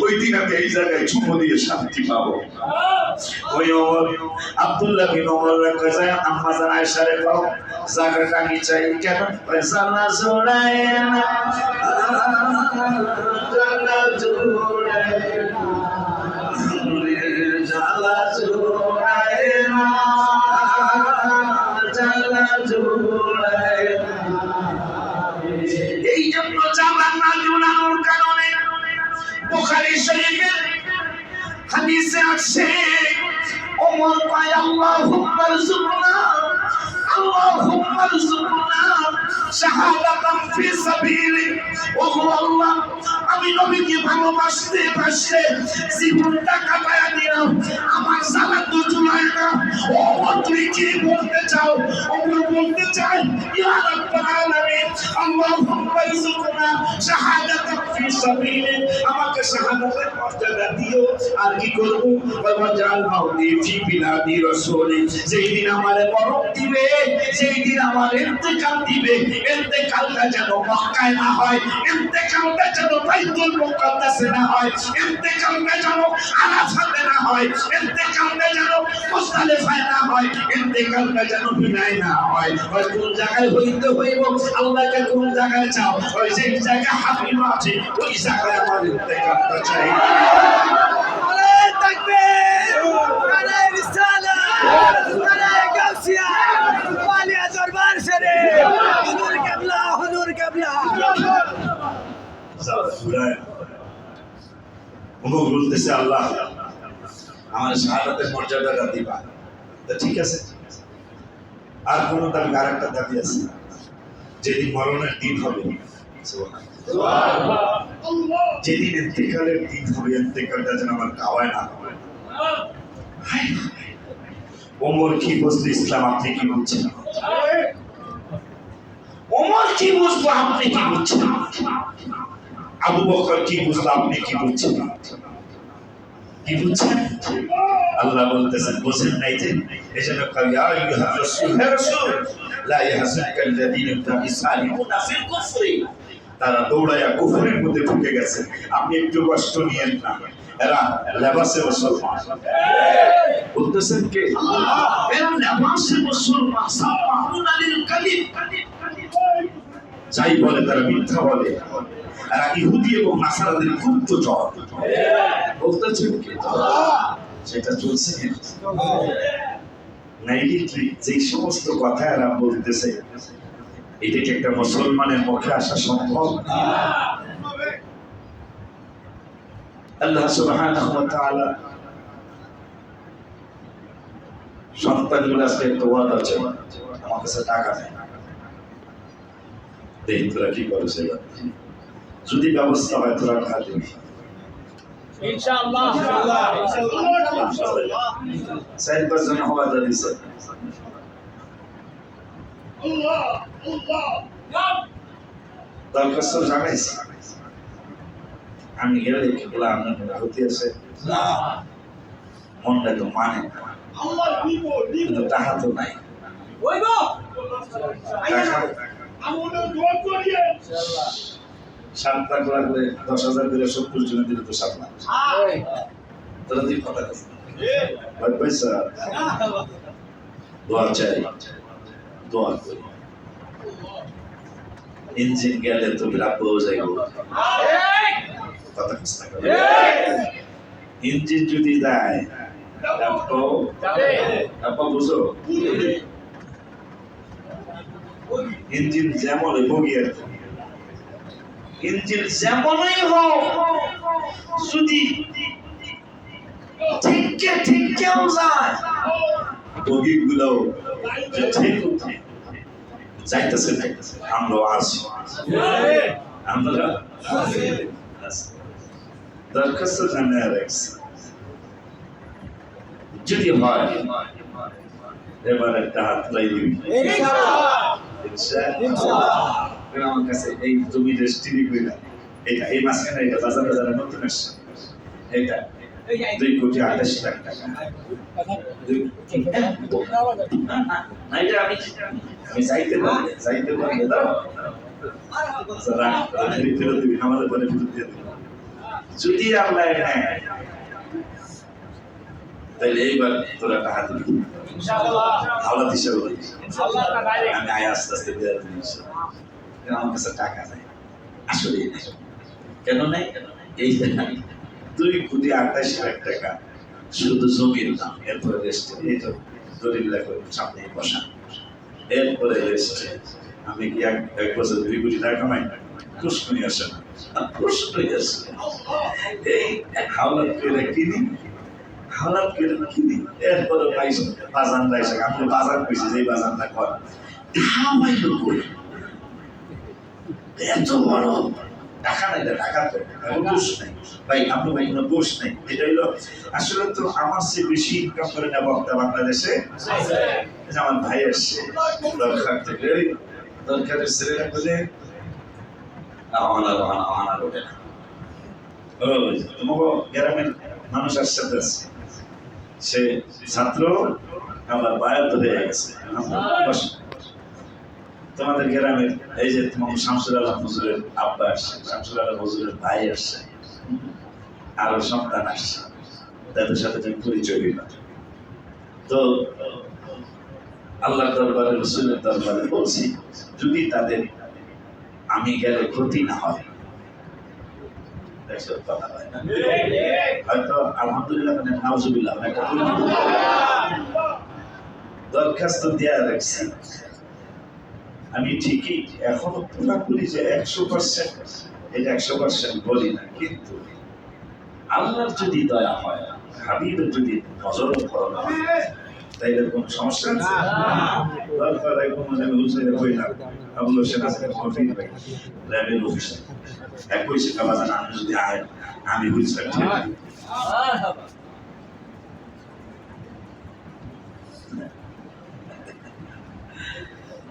ওই দিন আমি এই জায়গায় চুমো দিয়ে শান্তি পাবো ওই ওমর আব্দুল্লাহ বিন ওমর রাখা যায় আম্মা জান আয়েশা রে কও জায়গাটা আমি চাই কেন জানা জোড়ায় না জানা জোড়ায় না জালা জোড়ায় না জালা জোড়ায় না এই জন্য জালা না জোড়ানোর কারণে বুখারী শরীফের হাদিসে আছে ওমর কয় আল্লাহুম্মা রযুকনা শাহাদাতান ফি সাবিলি ও আল্লাহ আমি নবীকে ভালোবাসতে বাসতে জীবনটা কাটায়া দিলাম আমার সালাত তো চুলায় না ওমর তুই কি বলতে চাও ওমর বলতে চাই ইয়া রাব্বাল আলামিন আল্লাহুম্মা রযুকনা শাহাদাতান ফি সাবিলি আমাকে শাহাদাতের মর্যাদা দিও আর কি করব বাবা জাল মাউতি ফি বিলাদি রাসূলি যেই দিন আমারে মরণ দিবে যেই দিন আমার ইন্তেকাল দিবে ইন্তেকালটা যেন মক্কায় না হয় ইন্তেকালটা যেন বাইতুল মুকাদ্দাসে না হয় ইন্তেকালটা যেন আরাফাতে না হয় ইন্তেকালটা যেন মুজদালিফায় না হয় ইন্তেকালটা যেন মিনায় না হয় ওই কোন জায়গায় হইতে হইব আল্লাহকে কোন জায়গায় চাও ওই যে জায়গায় হাবিব আছে ওই জায়গায় আমার ইন্তেকালটা চাই আরে তাকবীর আরে রিসালাত আরে গাউসিয়া পালিয়া দরবার শরীফ হুজুর কেবলা ওমর বলতেছে আল্লাহ আমার শাহাদাতের মর্যাদাটা দিবা তো ঠিক আছে আর কোন দাবি আরেকটা দাবি আছে যেদিন মরণের দিন হবে যেদিন ইন্তেকালের দিন হবে ইন্তেকালটা যেন আমার কাওয়ায় না হয় ওমর কি বুঝলো ইসলাম আপনি কি বলছেন ওমর কি বুঝলো আপনি কি বলছেন আবু বকর কি বুঝলো আপনি কি বলছেন কি বলছেন আল্লাহ বলতেছেন বুঝেন নাই যে এজন্য কয় ইয়া আইয়ুহার রাসূল হে রাসূল লা ইয়াহযুনকাল্লাযীনা ইসালিমুনা ফিল কুফরি তারা দৌড়ায়া কুফরের মধ্যে ঢুকে গেছে আপনি একটু কষ্ট নিয়েন না এরা লেবাসে মুসলমান বলতেছেন কে? এর নামাজে মুসলমান সামাউন আলিল কালিম, যাই বলে তারা মিথ্যা বলে, আর ইহুদি এবং নাসারাদের গুপ্তচর। বলতেছেন কে? সেটা চলছে নাইডিটলি যে সমস্ত কথা এরা বলতেছে, এটা কি একটা মুসলমানের মুখে আসা সম্ভব? আল্লাহ সুবহানাহু ওয়া তাআলা সন্তানগুলো আজকে একটা ওয়াদা আছে, আমার কাছে টাকা নেই, দেখি তোরা কি করেছে, যদি ব্যবস্থা হয় তোরা টাকা দিবি ইনশাআল্লাহ। চার পাঁচজন ওয়াদা দিছে। দরখাস্ত জানাইছি, আমি গেলে এগুলো আপনার হতে আছে মনটা তো মানে না, কিন্তু টাকা তো নাই। সাত লাখ লাগলে 10,000 করে 70 জনে দিলে তো 7 লাখ। তোরা তুই কথা ভাই পয়সা দোয়া চাই, দোয়া করি। ইঞ্জিন গেলে তো বিরাট হয়ে যাইব, কথা কষ্ট করে। ইঞ্জিন যদি যায় আপা বুঝো, ইঞ্জিন যেমন বগিয়ে, ইঞ্জিন যেমনই হোক, যদি ঠিককেও যায়, বগিগুলো ঠিক যাইতেছে, আমরা আসি, আমরা দরখাস্ত জানিয়ে রাখছি, যদি হয় এবার একটা হাত লাই দিবি আমার কাছে। এই জমি রেস্টিরি কইলা এটা এই মাসখানে এটা বাজারে বাজারে নতুন আসছে, এটা 2,28,00,000 টাকা। না এটা আমি চাইতে পারি দাও, ফেরত দিবি, আমাদের পরে ফেরত দিয়ে দিবি। যদি আল্লাহ নেয় তাহলে এইবার তোরা টাকা দিবি হাওলাত হিসাবে, আমি আয় আস্তে আস্তে দিয়ে দিবি। আমার কাছে টাকা নাই, আসলে কেন নাই? এই 2,28,00,000 টাকা শুধু জমির দাম, এরপরে রেস্টে এই তো দলিল করে সামনে বসা, এরপরে রেস্টে আমি কি এক বছর 2 কোটি টাকা কামাই? প্রশ্নই আসে না, প্রশ্নই আসে। এই হাওলাত করে কিনি, হাওলাত করে কিনি, এরপরে বাজান রাইছে, আপনি বাজার কইছি যে বাজারটা কর ধামাই করি, এত বড় টাকা নাই, টাকা তো দোষ নাই ভাই, আপনার ভাই কোনো দোষ নেই। এটা হলো আসলে তো আমার চেয়ে বেশি ইনকাম করে না বক্তা বাংলাদেশে, আমার ভাই আসছে দরকার থেকে, দরকারের ছেলেরা বলে তোমাকে গ্রামের মানুষ আসছে, সে ছাত্র আবার বায়াত হয়ে গেছে। তোমাদের গ্রামের এই যে তোমার শামসুল আলম হুজুরের আব্বা আসছে, শামসুল আলম হুজুরের ভাই আসছে, আরো সন্তান আসছে, তাদের সাথে তুমি পরিচয় দিলাম। তো আল্লাহ দরবারে রসুলের দরবারে বলছি, যদি তাদের আমি গেলে ক্ষতি না হয়, কথা হয় না হয়তো আলহামদুলিল্লাহ মানে নাউজুবিল্লাহ দরখাস্ত দেওয়া রাখছি। আমি ঠিকই এখনো পুরাপুরি যে 100% এটা 100% বলি না, কিন্তু আল্লাহর যদি দয়া হয়, হাবিবের যদি নজর করোনা হয়, তাইলে কোনো সমস্যা আছে? দরকার কোনো জায়গায় হুজুরে কইলাম আবুল হোসেন আজকের কফির ভাই ল্যাবের অফিসার একই শিক্ষা বাজান, আমি যদি আয় আমি হুজুর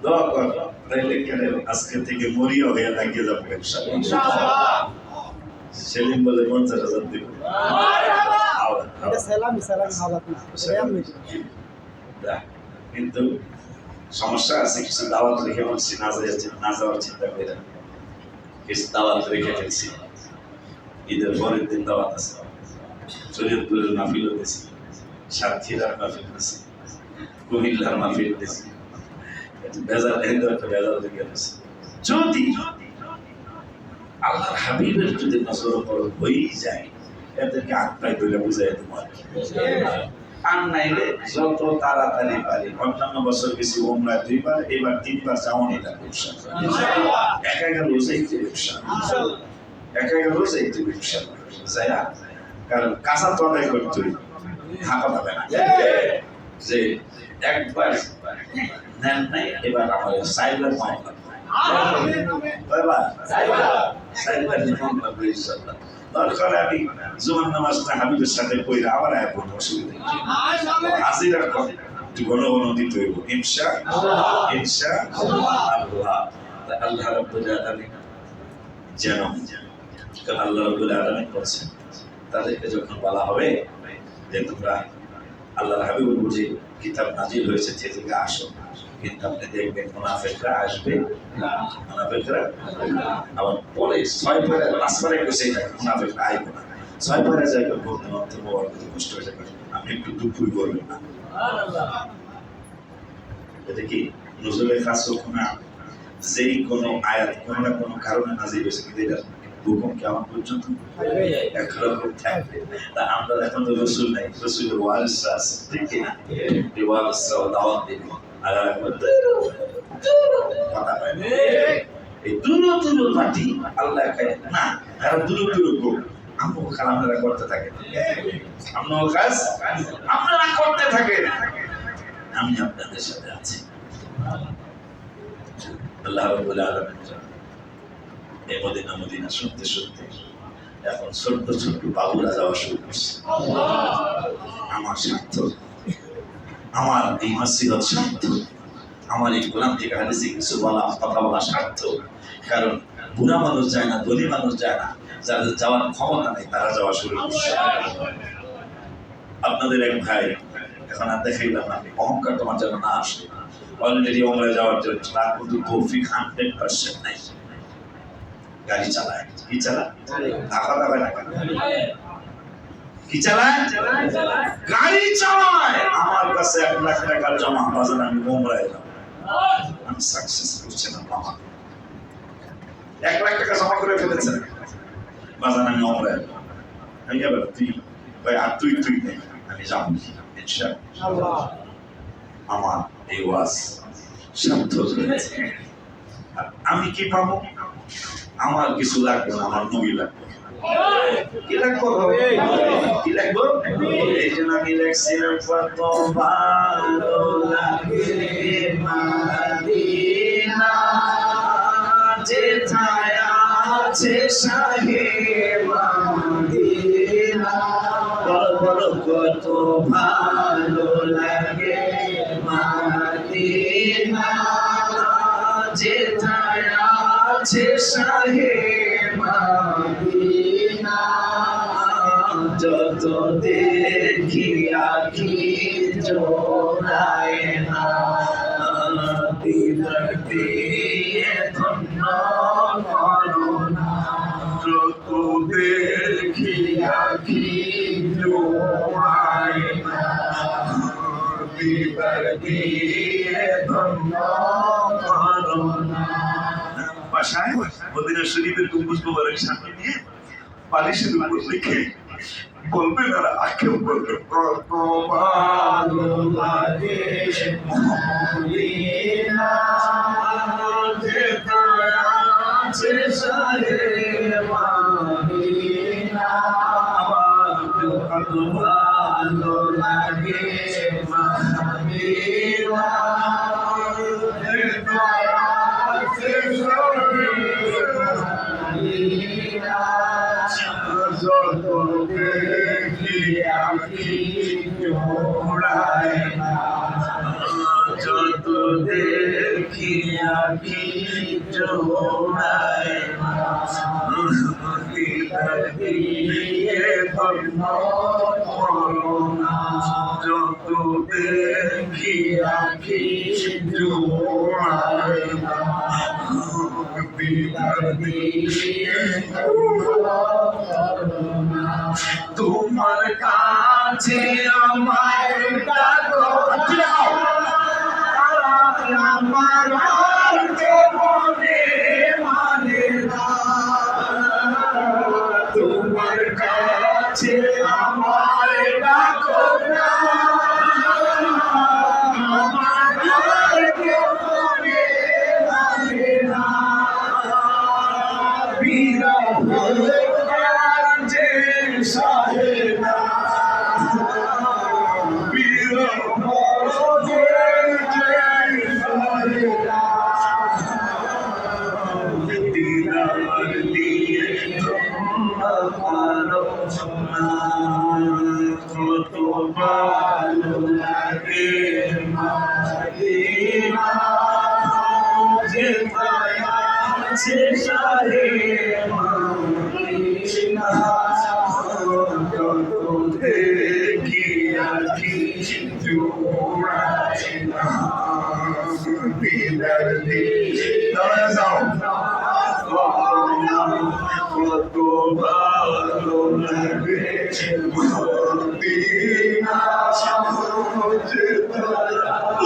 দোয়া কর, তাইলে কেন আজকে থেকে মরিয়া হয়ে লাগিয়ে যাবো ইনশাআল্লাহ। সেলিম বলে 50,000 দিব, কিন্তু সমস্যা আছে, কিছু দাওয়াত রেখে বলছি না যাওয়ার চিন্তা করে, কিছু দাওয়াত রেখে ফেলছি। ঈদের পরের দিন দাওয়াত আছে, শরীয়তপুরের নাফিল হতেছি, সাতক্ষীরার মাহফিল দিছি, কুমিল্লার মাহফিল দিছি, বেজাল একটা বেজাল লেগে গেছে। যদি আল্লাহর হাবিবের যদি নজর করো হয়েই যায়, এদেরকে আত্মায় ধরে বুঝাই তোমার আর নাইলে যত তাড়াতাড়ি পারি। অন্যান্য বছর গেছি ওমরা 2 বার, এবার 3 বার যাওয়ানি না ব্যবসা, একা একা রোজাইতে ব্যবসা, একা একা রোজাইতে ব্যবসা যায় না। কারণ কাঁচা তো আদায় করতে থাকা যাবে না যে একবার নেন নাই, এবার আমার সাইবার মামলা দরকার আমি জুমার নামাজটা হাবিবের সাথে পড়ে আবার এখন অসুবিধা হাজিরা একটু ঘন ঘন দিতে হইব ইনশাআল্লাহ। আল্লাহ রাব্বুল আলামিন যেন আল্লাহ রাব্বুল আলামিন বলছেন তাদেরকে যখন বলা হবে যে তোমরা আল্লাহর হাবিবের বুঝে কিতাব নাজিল হয়েছে সেদিকে আসো, কিন্তু আপনি দেখবেন মুনাফিকরা আসবে না, মুনাফিকরা আবার পরে 6 পরে 5 পরে বসে থাকে, মুনাফিকরা আইবে না। 6 পরে যায় বলতে বলতে বড় কষ্ট হয়ে যাবে, আপনি একটু দুপুর করবেন না। এটা কি নজরুলের খাস না, যেই কোনো আয়াত কোনো না কোনো কারণে নাজিল হয়েছে, কিন্তু এটা হুকুম কেমন পর্যন্ত একরকম থাকবে। তা আমরা এখন তো রসুল নাই, রসুলের ওয়ারিসরা আছে, ঠিক কিনা? এই ওয়ারিসরা দাওয়াত দিবে আর কথা হয় এই দুরু দুরু পার্টি আল্লাহ খায় না, আর দুরু দুরু গো আমও কাজ আপনারা করতে থাকে, আমও কাজ আপনারা করতে থাকে, আমি আপনাদের সাথে আছি। আল্লাহ রাব্বুল আলামিন এই মদিনা শুনতে শুনতে এখন ছোট্ট ছোট্ট বাবুরা যাওয়া শুরু করছে। আমার স্বার্থ, আমার এই মাসিরত স্বার্থ, আমার এই কোরআন থেকে হাদিসে কিছু বলা কথা বলা স্বার্থ। কারণ বুড়া মানুষ যায় না, ধনী মানুষ যায় না, যাদের যাওয়ার ক্ষমতা নেই তারা যাওয়া শুরু করছে। আপনাদের এক ভাই এখন আর দেখাইলাম না, অহংকার তোমার যেন না আসে, অলরেডি ওমরায় যাওয়ার জন্য তার কিন্তু তৌফিক 100% নাই। গাড়ি চালায়, কি চালায়? ধাক্কা দেবে না, কি চালায়? গাড়ি চালায়। আমার কাছে 1 লাখ টাকা জমা, বাজার আমি ওমরায় যাব, আমি সাকসেস করছি না বাবা। 1 লাখ টাকা জমা করে ফেলেছেন, বাজার আমি ওমরায় যাব। আমি যাবো, তুই ভাই আর তুই নেই, আমি যাবো ইনশাআল্লাহ। আমার এই ওয়াজ সার্থক হয়েছে। আর আমি কি পাবো? আমার কিছু লাগবে না, আমার নবী লাগবে। কি লাগবো? কি লাগবো? এই জন্য আমি লেখছিলাম কত ভালো লাগে মদিনা, যেথায় আছে শাহে মদিনা। বলো কত ভালো লাগে মদিনা, যেথায় আছে শাহে মদিনা। যত দেখি আঁখি জোড়ায় না, দিদার দিয়ে ধন্য করো না। যত দেখি আঁখি জোড়ায় না, দিদার দিয়ে ধন্য করো না। বাসায় মদিনা শরীফের গম্বুজ মোবারক সামনে নিয়ে বালিশের উপর রেখে বলবেন আর আঁকেও বলবেন কত ভালো লাগে মদিনা, যেথায় আছে শাহে মদিনা। আমার কত ভালো লাগে মদিনা, যেথায় আছে শাহে মদিনা। যত দেখি আঁখি জোড়ায় না, যত দেখি আঁখি জোড়ায় না। দিদার দিয়ে ধন্য করো না, যত দেখি আঁখি জোড়ায় না। দিদার দিয়ে তোমার কাছে আমায় মদিনা যেথায় আছে শাহে মদিনা কত দেখি আখি জোড়ায় না দিদার দিদার যাও কত ভালো লাগে মদিনা যেথায়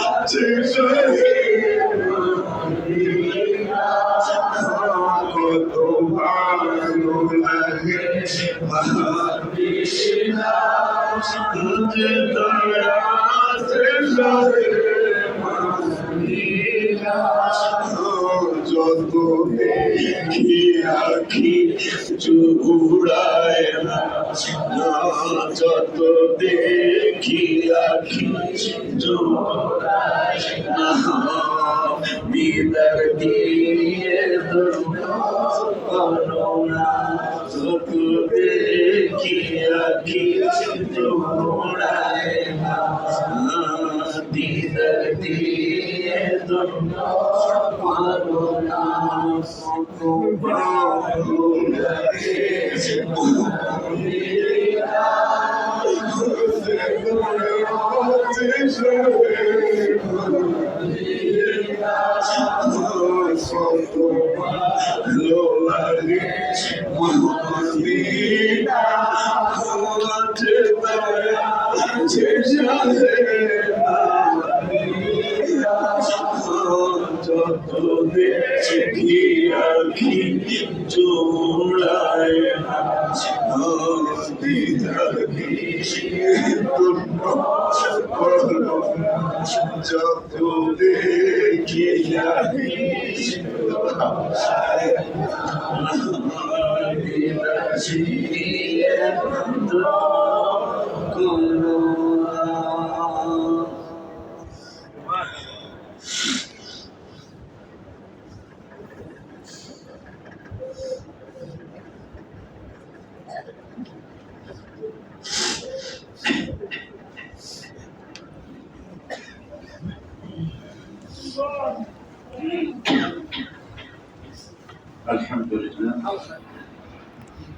আছে শাহে মদিনা কত ভালো লাগে মদিনা যেথায় আছে শাহে মদিনা যত দেখি আখি জুড়ায় না যত দেখি আখি জুড়ায় না দিদার দিয়ে করোনা যত দেখি আখি জুড়ায় না দিদার দিয়ে করোনা ভালো লাগে যত দেখি আখি জোড়ায় দিদার যত দেখি আখি الحمد لله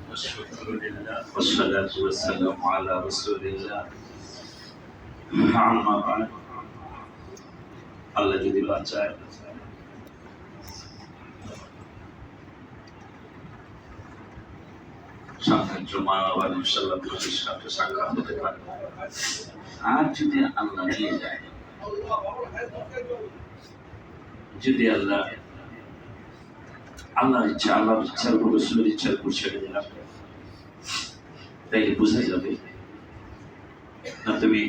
والشكر لله والصلاة والسلام على رسول الله أما بعد الله যদি বাঁচায় সামনের জুমা আবার ইনশাআল্লাহ আপনাদের সাথে সাক্ষাৎ হতে পারে আর যদি আল্লাহ নিয়ে যায় যদি আল্লাহর ইচ্ছার উপর রসুলের ইচ্ছার উপর ছেড়ে দিলাম তাইলে বোঝা যাবে না তুমি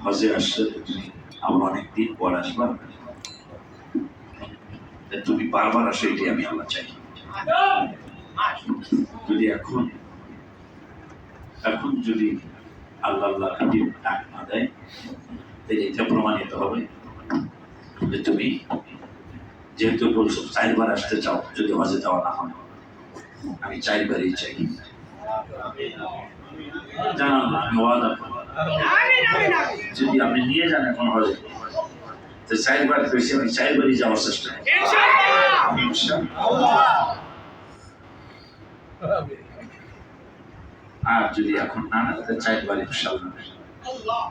হজে আসলে তুমি আবার অনেকদিন পর আসবা তুমি বারবার আসো এটাই আমি আল্লাহ চাই যদি এখন যদি আল্লাহ ডাক না দেয় তাহলে এটা প্রমাণিত হবে যে তুমি যেহেতু বলছো 4 বার আসতে চাও যদি হজে যাওয়া না হয় আমি 4 বারই চাই জানান আমি ওয়াদা করব যদি আপনি নিয়ে যান এখন হজে তো 4 বার বেশি আমি 4 বারই যাওয়ার চেষ্টা করব ইনশাআল্লাহ আর যদি এখন না তো 4 বার ইনশাআল্লাহ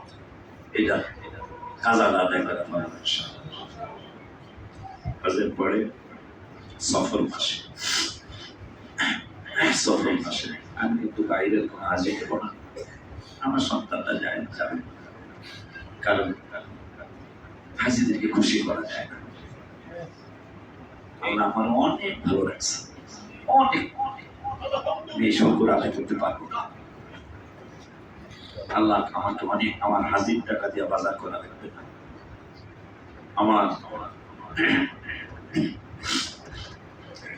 এটা কাজা আদায় করা হবে ইনশাআল্লাহ হজের পরে সফর মাসে আমি কিন্তু বাইরের কোনো হাজে দেব না আমার সন্তানরা যাবে কারণ হাজিদেরকে খুশি করা যায় না আল্লাহ আমার অনেক ভালো লাগছে অনেক এই শঙ্কর আদায় করতে পারবো না আল্লাহ আমাকে অনেক আমার হাজির টাকা দিয়ে বাজার করা লাগবে না আমার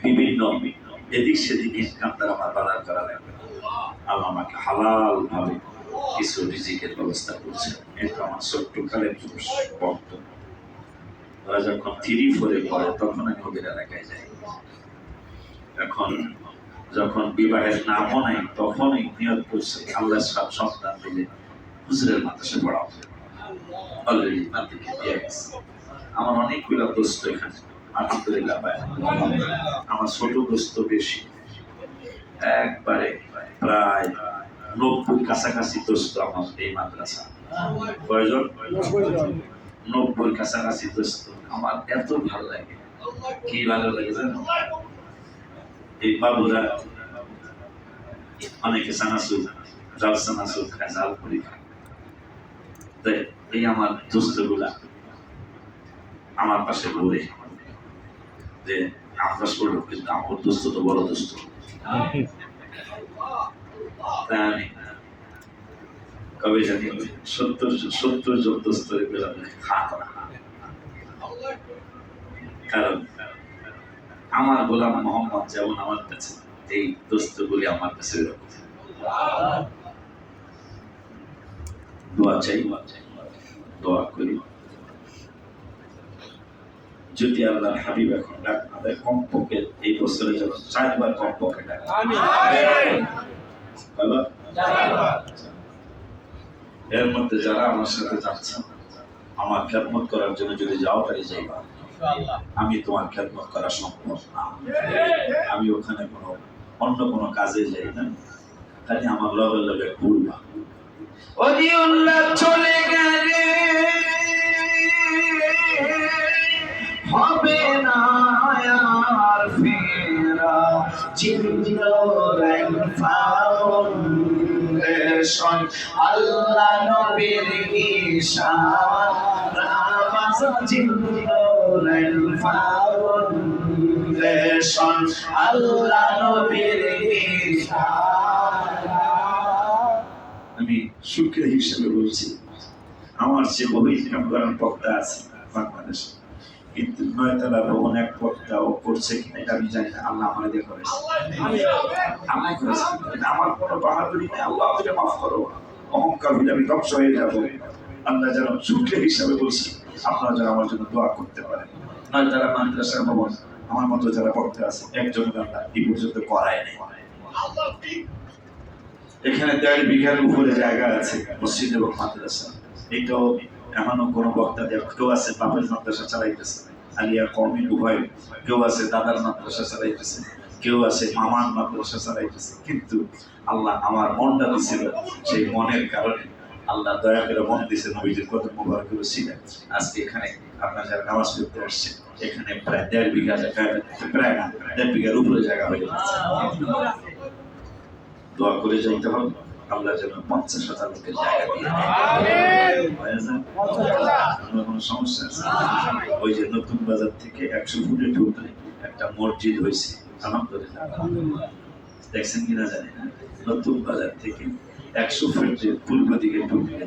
বিভিন্ন এদিক সেদিক ইনকাম দ্বারা আমার বাজার করা লাগবে আল্লাহ আমাকে হালাল ভাবে কিছু রিজিকের ব্যবস্থা করছে এটা আমার ছোট্টকালের বক্ত ওরা যখন 3-4 পড়ে তখন আমি ওদের এলাকায় যাই এখন যখন বিবাহের নামও নাই তখনই নিয়োগ করছে আল্লাহ সব সন্তান দিলে হুজুরের মাদ্রাসায় পড়াও অলরেডি নাতিকে দিয়ে গেছে। আমার অনেকগুলো দোস্ত এখানে আলহামদুলিল্লাহ ভাই, আমার ছোট দোস্ত বেশি, একবারে প্রায় 90 কাছাকাছি দোস্ত আমার এই মাদ্রাসা। কয়জন? 90 কাছাকাছি দোস্ত। আমার এত ভালো লাগে, কি ভালো লাগে জানো? এই বাবুরা অনেকে চানাচুর, জাল চানাচুর খায়, জাল পুরি খায়। তাই এই আমার দোস্ত গুলা আমার পাশে ঘুরে যে আমরা ছোট, কিন্তু আমার দোস্ত তো বড় দোস্ত। তাই আমি কবে জানি 70 জন দোস্তরে পেলাম খাওয়া করা। কারণ আমার গোলাম মোহাম্মদ যেমন আমার কাছে, এই দোস্তগুলি আমার কাছে দোয়া চাই, দোয়া করি যদি আল্লাহ হাবিব এখন ডাক আমাদের কমপক্ষে এই বছরে যেন 4 বার কমপক্ষে ডাক। এর মধ্যে যারা আমার সাথে যাচ্ছেন, আমার খেদমত করার জন্য যদি যাও তাই যাইবা, আমি তোমার খেদমত করা সম্ভব না। আমি ওখানে অন্য কোনো কাজে যাই না, খালি আমার লগে লগে ঘুরবা। ওলিউল্লাহ চলে গেলে হবে না আর ফেরা, চিন্নরেন ফাউন্ডেশন আল্লাহ নবীর ঈশান নামাজ, চিন্নরেন ফাউন্ডেশন আল্লাহ নবীর ঈশান। আমি সুখের হিসেবে বলছি, আমার যে বহিষ্কার করার বক্তা আছে বাংলাদেশে, কিন্তু 9 তলা ভবন এক বক্তা ও করছে কিনা এটা আমি জানি না। আল্লাহ আমাদের করেছে, আমি করেছি, আমার কোনো বাহাদুরি নেই। আল্লাহ আমাকে মাফ করো, অহংকার হলে আমি ধ্বংস হয়ে যাবো। আল্লাহ যেন সুখের হিসাবে বলছি, আপনারা যেন আমার জন্য দোয়া করতে পারেন। 9 তলা মাদ্রাসার ভবন আমার মতো যারা বক্তা আছে, একজন আল্লাহ এই পর্যন্ত করায় নেই। এখানে 1.5 বিঘার উপরে জায়গা আছে মসজিদ এবং মাদ্রাসা। এইটাও এমনও কোনো বক্তা কেউ আছে বাপের মাদ্রাসা চালাইতেছে, আলিয়া কওমি উভয়, কেউ আছে দাদার মাদ্রাসা চালাইতেছে, কেউ আছে মামার মাদ্রাসা চালাইতেছে। কিন্তু আল্লাহ আমার মনটা দিছিল, সেই মনের কারণে আল্লাহ দয়া করে মন দিছে, নবীজির কত মুবারক ছিলেন। আজকে এখানে আপনার যারা নামাজ পড়তে আসছে, এখানে প্রায় 1.5 বিঘা জায়গা, প্রায় না 1.5 বিঘার উপরে জায়গা হয়ে যাচ্ছে। দোয়া করে যাইতে হবে আল্লাহ যেন 50,000 লোকের জায়গা দিয়ে কোনো সমস্যা আছে। ওই যে নতুন বাজার থেকে 100 ফুটে ঢুকলে একটা মসজিদ হয়েছে, আলহামদুলিল্লাহ, দেখছেন কিনা জানি না। নতুন বাজার থেকে 100 ফুটের পূর্ব দিকে ঢুকলে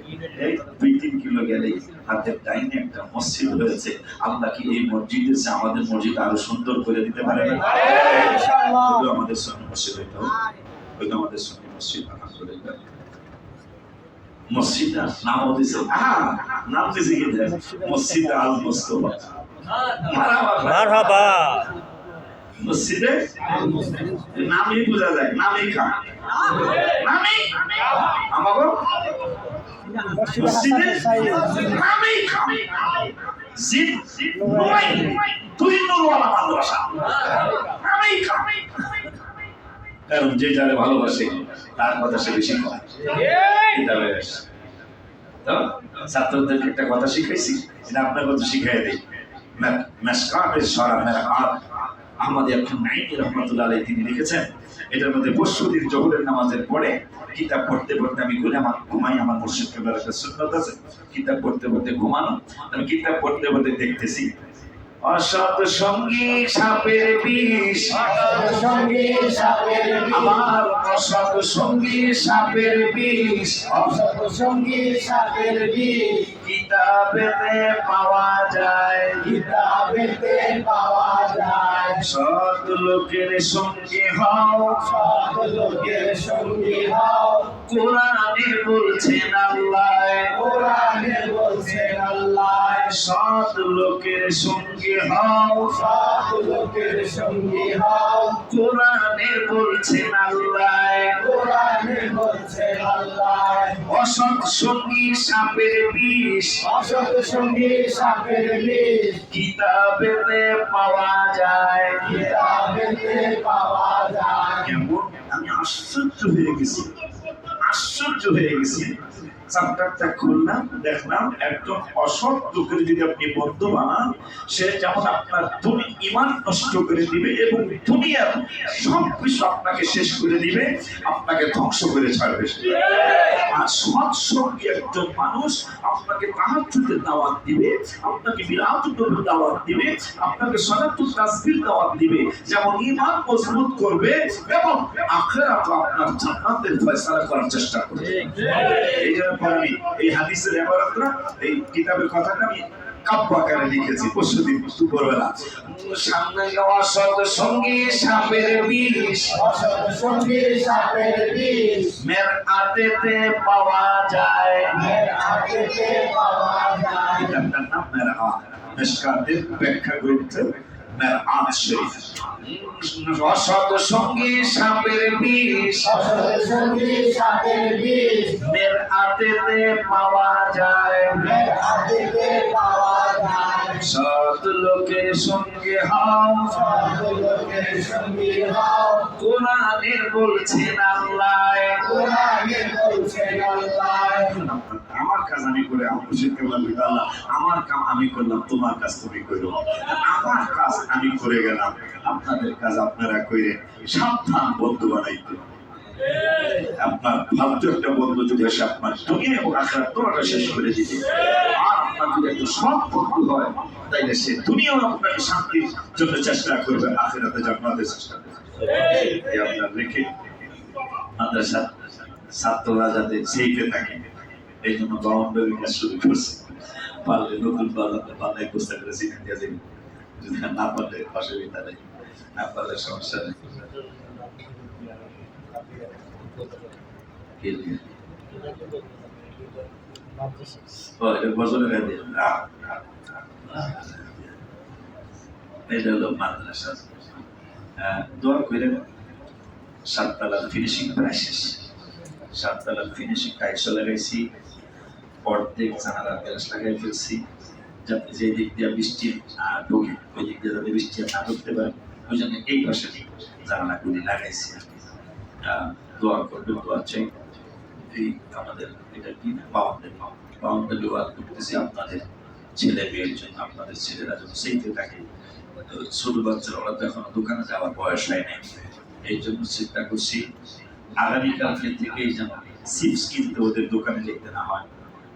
2-3 কিলো গেলেই হাতের ডাইনে একটা মসজিদ হয়েছে। আল্লাহ কি এই মসজিদের চেয়ে আমাদের মসজিদ আরো সুন্দর করে দিতে পারে না? আমাদের সামনে মসজিদ হইতে হবে, আমাদের সঙ্গে মসজিদ। আলহামদুলিল্লাহ, মসজিদ নাম দিয়েছে, নাম দিয়েছে কি মসজিদ আল মুস্তফা। মারহাবা। মসজিদে নামই বোঝা যায়, নামই খান, নামই আমাগো মসজিদে নামই খান। জিদ নয়, তুই নূরওয়ালা মাদ্রাসা, নামই খান। কারণ যে যারে ভালোবাসে তার কথা সে বেশি কয়। ছাত্রদেরকে একটা কথা শিখাইছি, এটা আপনার কথা শিখাই দিই। মেশকাতের সরা মেরাকাত আহমদ নাঈমি রাহমাতুল্লাহ আলাইহি তিনি লিখেছেন, এটার মধ্যে পরশুদিন জোহরের নামাজের পরে কিতাব পড়তে পড়তে আমি ঘুমাই। আমার মুর্শিদ কেবলার একটা সুন্নাত আছে, কিতাব পড়তে পড়তে ঘুমানো। আমি কিতাব পড়তে পড়তে দেখতেছি অসৎ সঙ্গী সাপের বিষ, আমার অসৎ সঙ্গী সাপের বিষ, অসৎ সঙ্গী সাপের বিষ কিতাবেতে পাওয়া যায়, কিতাবেতে পাওয়া যায়। সৎ লোকের সঙ্গী হও, সৎ লোকের সঙ্গী হও, কোরআনে বলছেন আল্লাহ, কোরআনে বলছেন আল্লাহ। সৎ লোকের সঙ্গে হও, সৎ লোকের সঙ্গী হও, কোরআনে বলছেন আল্লাহ। কোরআনে বলছেন আল্লাহ, অসৎ সঙ্গী সাপের বিষ, অসৎ সঙ্গী সাপের বিষ, কিতাবেতে পাওয়া যায়। কিতাবেতে পাওয়া যায়। কেমন আমি আশ্চর্য হয়ে গেছি, আশ্চর্য হয়ে গেছি। চ্যাপ্টারটা খুললাম, দেখলাম একজন অসৎ লোকের যদি আপনি বন্ধু বানান, সে যেমন আপনার ঈমান নষ্ট করে দিবে এবং দুনিয়ার সব কিছু আপনাকে শেষ করে দিবে, আপনাকে ধ্বংস করে ছাড়বে। আর সৎ সঙ্গী একজন মানুষ আপনাকে তাহাজ্জুদের দাওয়াত দিবে, আপনাকে বিলাতুল দাওয়াত দিবে, আপনাকে সালাতুল তাসবিহ দাওয়াত দিবে, যেমন ঈমান মজবুত করবে এবং আখিরাতে আপনার জান্নাতের ফয়সালা করার চেষ্টা করবে। এই জন্য আমি এই হাদিসের ইবারতটা, এই কিতাবের কথাটা আমি কাব্য আকারে লিখেছি পরশুদিন দুপুরবেলা। সামনে অসৎ সঙ্গী সাপের বিষ, অসৎ সঙ্গী সাপের বিষ, মেরআতেতে পাওয়া যায়। মেরআতেতে পাওয়া যায়। কিতাবটার নাম মেরআত, মিশকাতের ব্যাখ্যা গ্রন্থে মেরআত শরীফ। অসৎ সঙ্গী সাপের বিষ, অসৎ সঙ্গী সাপের বিষ, মেরআতেতে পাওয়া যায়। মেরআতেতে পাওয়া যায়। সৎ লোকের সঙ্গে হও, সৎ লোকের সঙ্গী হও, কোরআনে বলছেন আল্লাহ। কোরআনে বলছেন আল্লাহ। আমার কাজ আমি করে আমার খুশিকে বলবি আল্লাহ, আমার কাম আমি করলাম, তোমার কাজ তুমি করো। আমার কাজ আমি করে গেলাম, আপনাদের কাজ আপনারা কইরে। সাবধান বন্ধু বানাইতে। আপনার ফালতু একটা বন্ধু যদি এসে আপনার দুনিয়া এবং আখিরাত পুরোটা শেষ করে দিতে, আর আপনার যদি একটা সৎ বন্ধু হয়, তাইলে সে দুনিয়াও আপনাকে শান্তির জন্য চেষ্টা করবে, আখিরাতে জান্নাতের চেষ্টা করবে। এই আপনার রেখে মাদ্রাসা ছাত্ররা যাতে সেইতে থাকে, এই জন্য বাউন্ডারি কাজ শুরু করছে। পারলে নতুন পাল্লায় বুঝতে করে সিমেন্ট দিয়ে দেবে, যদি না পারলে অসুবিধা নেই, না পারলে সমস্যা নেই। এটা হলো মাদ্রাসা। দোয়া করেন, সাততলার ফিনিশিং প্রায় শেষ। সাততলার ফিনিশিং টাইলসও লাগাইছি, অর্ধেক জানালার গ্লাস লাগাই ফেলছি, যাতে যে দিক দিয়ে বৃষ্টি ঢোকে ওই দিক দিয়ে যাতে বৃষ্টি না ঢুকতে পারে, ওই জন্য এই পাশে জানালাগুলি লাগাইছি। দোয়া করবেন, দোয়া চাই। এই আমাদের এটা কি বাউন্ডারি ওয়াল করতেছি আপনাদের ছেলে মেয়ের জন্য, আপনাদের ছেলেরা যেন সেইতে থাকে। ছোট বাচ্চারা, ওরা তো এখনো দোকানে যাওয়ার বয়স হয় নাই, এই জন্য চিন্তা করছি আগামীকালকে থেকেই যেন চিপস কিনতে ওদের দোকানে যেতে না হয়,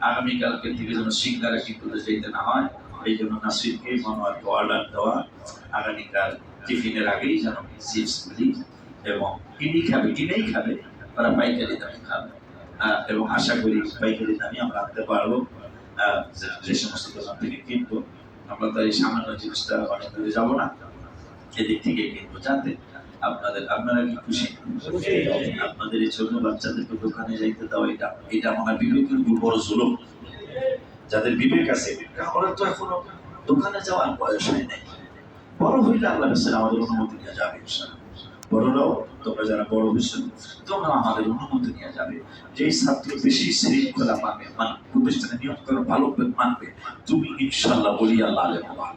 আগামীকালকে থেকে যেন সিঙ্গারা কিনতে যেতে না হয়। এই জন্য নাসিরকে মনোয়ারকে অর্ডার দেওয়া, আগামীকাল টিফিনের আগেই যেন চিপস গুলি এবং কিনেই খাবে, তারা পাইকারি দামে খাবে। এবং আশা করি পাইকারি দামে আমরা আনতে পারবো। যে সমস্ত দোকান থেকে কিনবো, আমরা তো এই সামান্য জিনিসটা অনেক দূরে যাবো না, এদিক থেকে কিনবো, যাতে আপনারা কি খুশি? আপনাদের এই ছোট বাচ্চাদেরকে দোকানে যাইতে দাও, এটা আমার বিবেকের উপর বড় জুলুম। যাদের বিবেক আছে, ওরা তো এখনো দোকানে যাওয়ার বয়স হয় নাই। বড় হইলে আল্লাহ আমাদের অনুমতি নিয়ে যাবে। বড়রাও তোমরা যারা বড় হয়েছো, তোমরা আমাদের অনুমতি নিয়ে যাবে। যে ছাত্র বেশি শৃঙ্খলা মানবে, প্রতিষ্ঠানে নিয়ম করে ভালো মানবে, তুমি ইনশাল্লাহ বলি আল্লাহ হবা।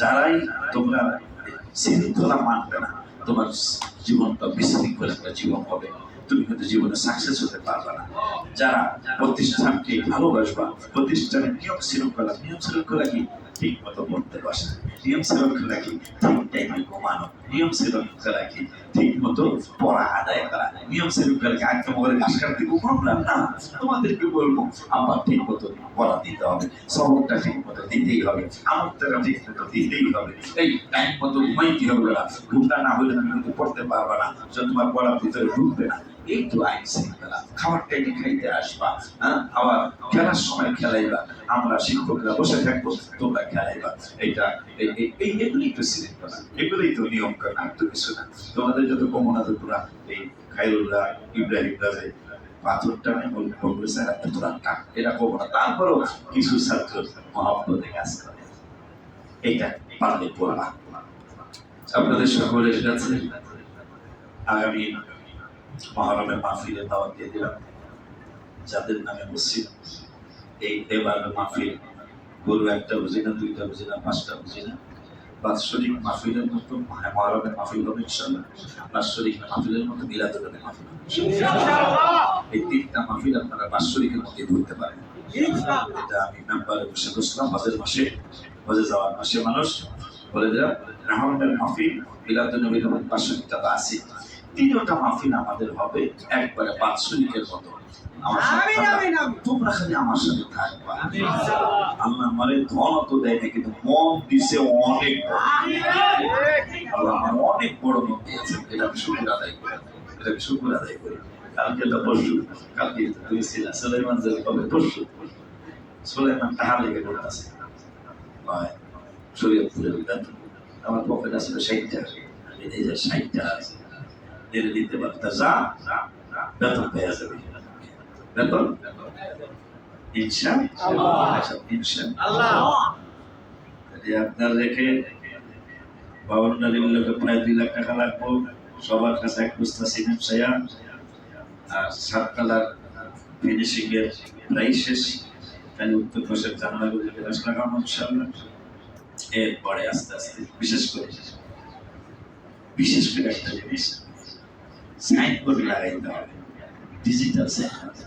যারাই তোমরা শৃঙ্খলা মানবে না, তোমার জীবনটা বিশৃঙ্খল একটা জীবন হবে, তুমি কিন্তু জীবনে সাকসেস হতে পারবে না। যারা প্রতিষ্ঠানকে ভালোবাসবা, প্রতিষ্ঠানের নিয়ম শৃঙ্খলা কি ঠিক মতো পড়তে বসা, নিয়ম শৃঙ্খলা কি ঠিক টাইমে ঘুমানো, নিয়ম শৃঙ্খলা কি ঠিক মতো পড়া আদায় করা, নিয়ম শৃঙ্খলা কি আজকে মোবাইলে ঘাস কাটতে ঘুমালাম না, তোমাদেরকে বলবো আমার ঠিক মতো পড়া দিতে হবে, সবকটা ঠিক মতো দিতেই হবে, আমলটা ঠিক মতো দিতেই হবে, এই টাইম মতো ঘুমাইতে হবে না, ঘুমটা না হলে তুমি কিন্তু পড়তে পারবে না, তোমার পড়ার ভিতরে ঢুকবে না। এই তো আইন শৃঙ্খলা। খাবার টাইমে খাইতে আসবা, আবার খেলার সময় খেলাইবা, আমরা শিক্ষকরা বসে থাকবো, তোমরা খেলাইবা। এগুলোই তো শৃঙ্খলা, এগুলোই তো নিয়ম কানুন, আর তো কিছু না। তোমাদের যত কমনা তোমরা এই খায়রুল্লাহ, ইব্রাহিম রাজে পাথরটা ওই প্রফেসর এতটা টাক এরকম না, তারপরেও কিছু ছাত্র মহাব্বতে কাজ করে। এইটা পারলে পড়া। আপনাদের সকলের কাছে আগামী মহরমের মাহফিলের দাওয়াত দিয়ে দিলাম। যাদের নামে মসজিদ এই এবার মাহফিল গরু একটা বুঝি না, দুইটা বুঝি না, পাঁচটা বুঝি না, বাৎসরিক মাহফিলের মতো মহরমের মাহফিল হবে ইনশাআল্লাহ, বাৎসরিক মাহফিলের মতো মিলাদুল মাহফিল হবে ইনশাআল্লাহ। এই তিনটা মাহফিল আপনারা বাৎসরিকের মধ্যে ধরতে পারেন। এটা আমি মেম্বারে বসে বসলাম, হজের মাসে, হজে যাওয়ার মাসে মানুষ বলে দিলাম রহমানের মাহফিল মিলাদুল নবীর বাৎসরিকটা আছে, তিনটা মাহফিল আমাদের হবে একবারে বাৎসরিকের মতো। তোমরা খালি আমার সাথে থাকবা। আল্লাহ আমারে ধন তো দেয় না, কিন্তু মন দিছে অনেক বড়। আল্লাহ আমার অনেক বড় মন দিয়েছে, এটা আমি শুকর আদায় করি, এটা আমি শুকর আদায় করি। কালকে তো পরশু, কালকে তুমি ছিল সুলাইমান যে কবে পরশু, সুলাইমান টাকা লেগে পড়তেছে শরীয়তপুরের বেতন আমার পকেট আসলে 60 টাকা, এই যে 60 টাকা আছে দিলে দিতে পারতা, যা বেতন পেয়ে যাবে, বেতন ইনশাআল্লাহ। আপনার রেখে 52 লোকে প্রায় 2 লাখ টাকা লাগবো। সবার কাছে এক বস্তা সিমেন্ট ছায়া আর 7 কালার ফিনিশিং এর প্রায় শেষ, তাহলে উত্তর পাশের জানলাগুলো গ্লাস লাগানো ইনশাআল্লাহ। এরপরে আস্তে আস্তে বিশেষ করে একটা জিনিস সাইনবোর্ড লাগাইতে হবে, ডিজিটাল সাইনবোর্ড।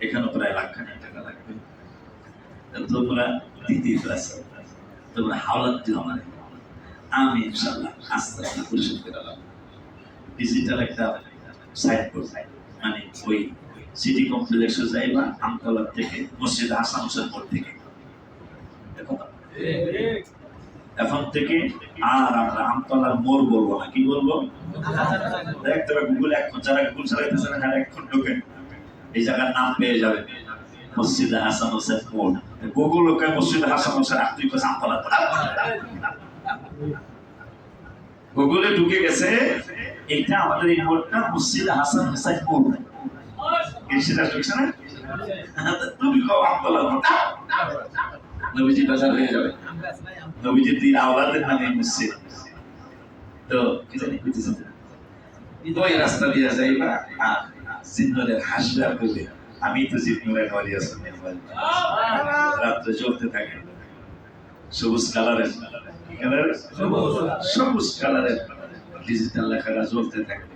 এখানে প্রায় লাখ টাকা লাগবে। তোমরা দিতে পারছো, তোমরা হাওলাত দিও আমার, আমি ইনশাআল্লাহ আস্তে আস্তে পরিশোধ করে দেব। ডিজিটাল একটা সাইনবোর্ড, মানে ওই সিটি কমপ্লেক্সে যাইবা আমতলা থেকে মসজিদ হাসান হোসেন মোড় থেকে, এখন থেকে আর আমরা আমতলার মোড় বলবো না, কি বলবো? দেখ তোরা গুগল, এখন যারা গুগল চালাইতেছে না এখন ঢোকেন, এই জায়গার নাম পেয়ে যাবে মসজিদ হাসান হোসেন মোড়। গুগল ওকে মসজিদ হাসান হোসেন আপনি আমতলা গুগলে ঢুকে গেছে, এটা আমাদের এই মোড়টা মসজিদ হাসান হোসেন মোড়। সেটা ঢুকছে না, তুমি কও আমতলা নবীজি বাজার হয়ে যাবে, নবীজির 3 আওলাদের নামে মসজিদ। তো কি জানি কইতেছেন, ওই রাস্তা দিয়ে যাইবা আর জিন্নরের হাসবা কইবে, আমি তো জিন্নরের বাড়ি আছি, রাত্রে জ্বলতে থাকে সবুজ কালারের, কি কালারের? সবুজ কালারের ডিজিটাল লেখাটা জ্বলতে থাকে।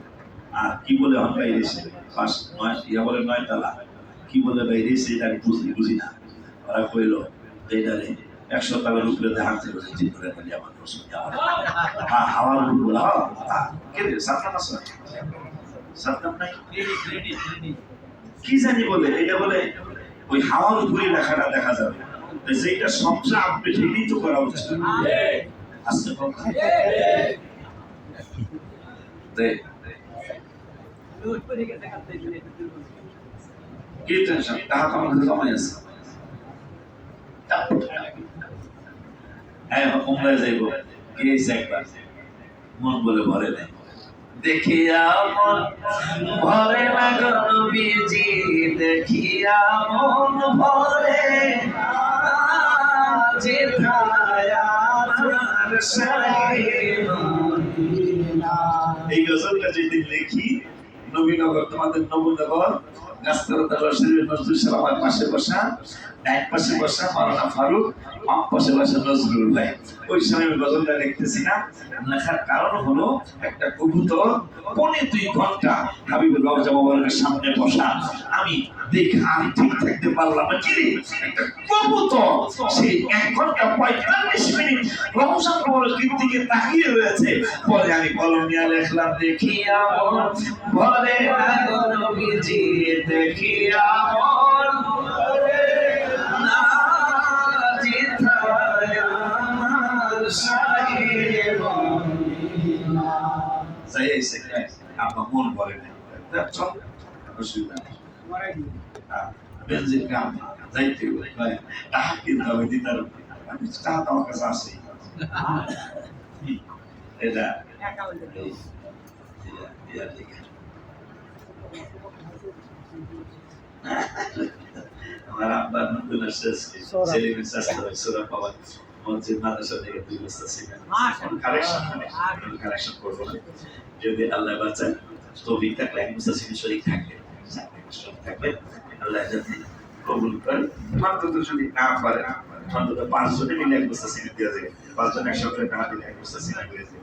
আর কি বলে হন বাইরে এসে 5 বলে 9 তালা, কি বলে বাইরে এসে এটা আমি বুঝি না। ওরা কইলো এইটারে 100 তালার উপরে দেখাতে বলে জিন্নরের বাড়ি আমার প্রশ্ন হাওয়ার উপর বলা কে রে সাতনাম আছে, সাতনাম নাই কি জানি বলে, এটা বলে ওই হাওয়ার উপরে লেখাটা দেখা যাবে, যেটা সবচেয়ে আপডেট তো করা উচিত। আসতে কি টেনশন, টাকা তো আমাদের জমাই আছে। হ্যাঁ উমরায় যাইব, গিয়েছে একবার, মন বলে ভরে নেই, দেখিয়া মন ভরে না গো নবীজি, দেখিয়া মন ভরে না, যেথায় আমার সাহিব মদিনা। এই গজলটা যদি লিখি, নবীনগর তোমাদের নবনগর গাছতলা শরীফ নজরুল সাহেব আমার পাশে বসা, এক পাশে বসা মাওলানা ফারুক, বাম পাশে বসা নজরুল ভাই। ওই সময় আমি গজলটা লিখতেছি না, লেখার কারণ হলো একটা কবুতর 2.5 ঘন্টা হাবিবুর রওজা মোবারকের সামনে বসা, আমি দেখে আমি ঠিক থাকতে পারলাম না। কি একটা কবুতর সেই 1 ঘন্টা 45 মিনিট রওজা মোবারকের দিকে তাকিয়ে রয়েছে। পরে আমি কলম নিয়ে লিখলাম, দেখিয়া মন ভরে না গো নবীজি, দেখিয়া মন ভরে না, যেথায় আমার সাহিব মদিনা। যাই এসে আমার মন ভরে না, চল অসুবিধা নেই, বেনজির কাম যাইতে হয়, টাকা কিনতে হবে, দিতে হবে, আমি টাকা তো আমার কাছে আছে। এটা আমার আব্বার নতুন আসছে সেলিমের শাস্ত্র সুরা পাওয়া মসজিদ মাদ্রাসা থেকে 2 বস্তা সিমেন্ট কালেকশন করবো না যদি আল্লাহ বাঁচান তৌফিক থাকলে এক বস্তা সিমেন্ট শরীক থাকবে থাকবে আল্লাহ যাতে কবুল করে মাত্র তো যদি না পারে অন্তত 5 জনে মিলে এক বস্তা সিমেন্ট দেওয়া যাবে 5 জন একসাথে টাকা দিলে এক বস্তা সিমেন্ট হয়ে যাবে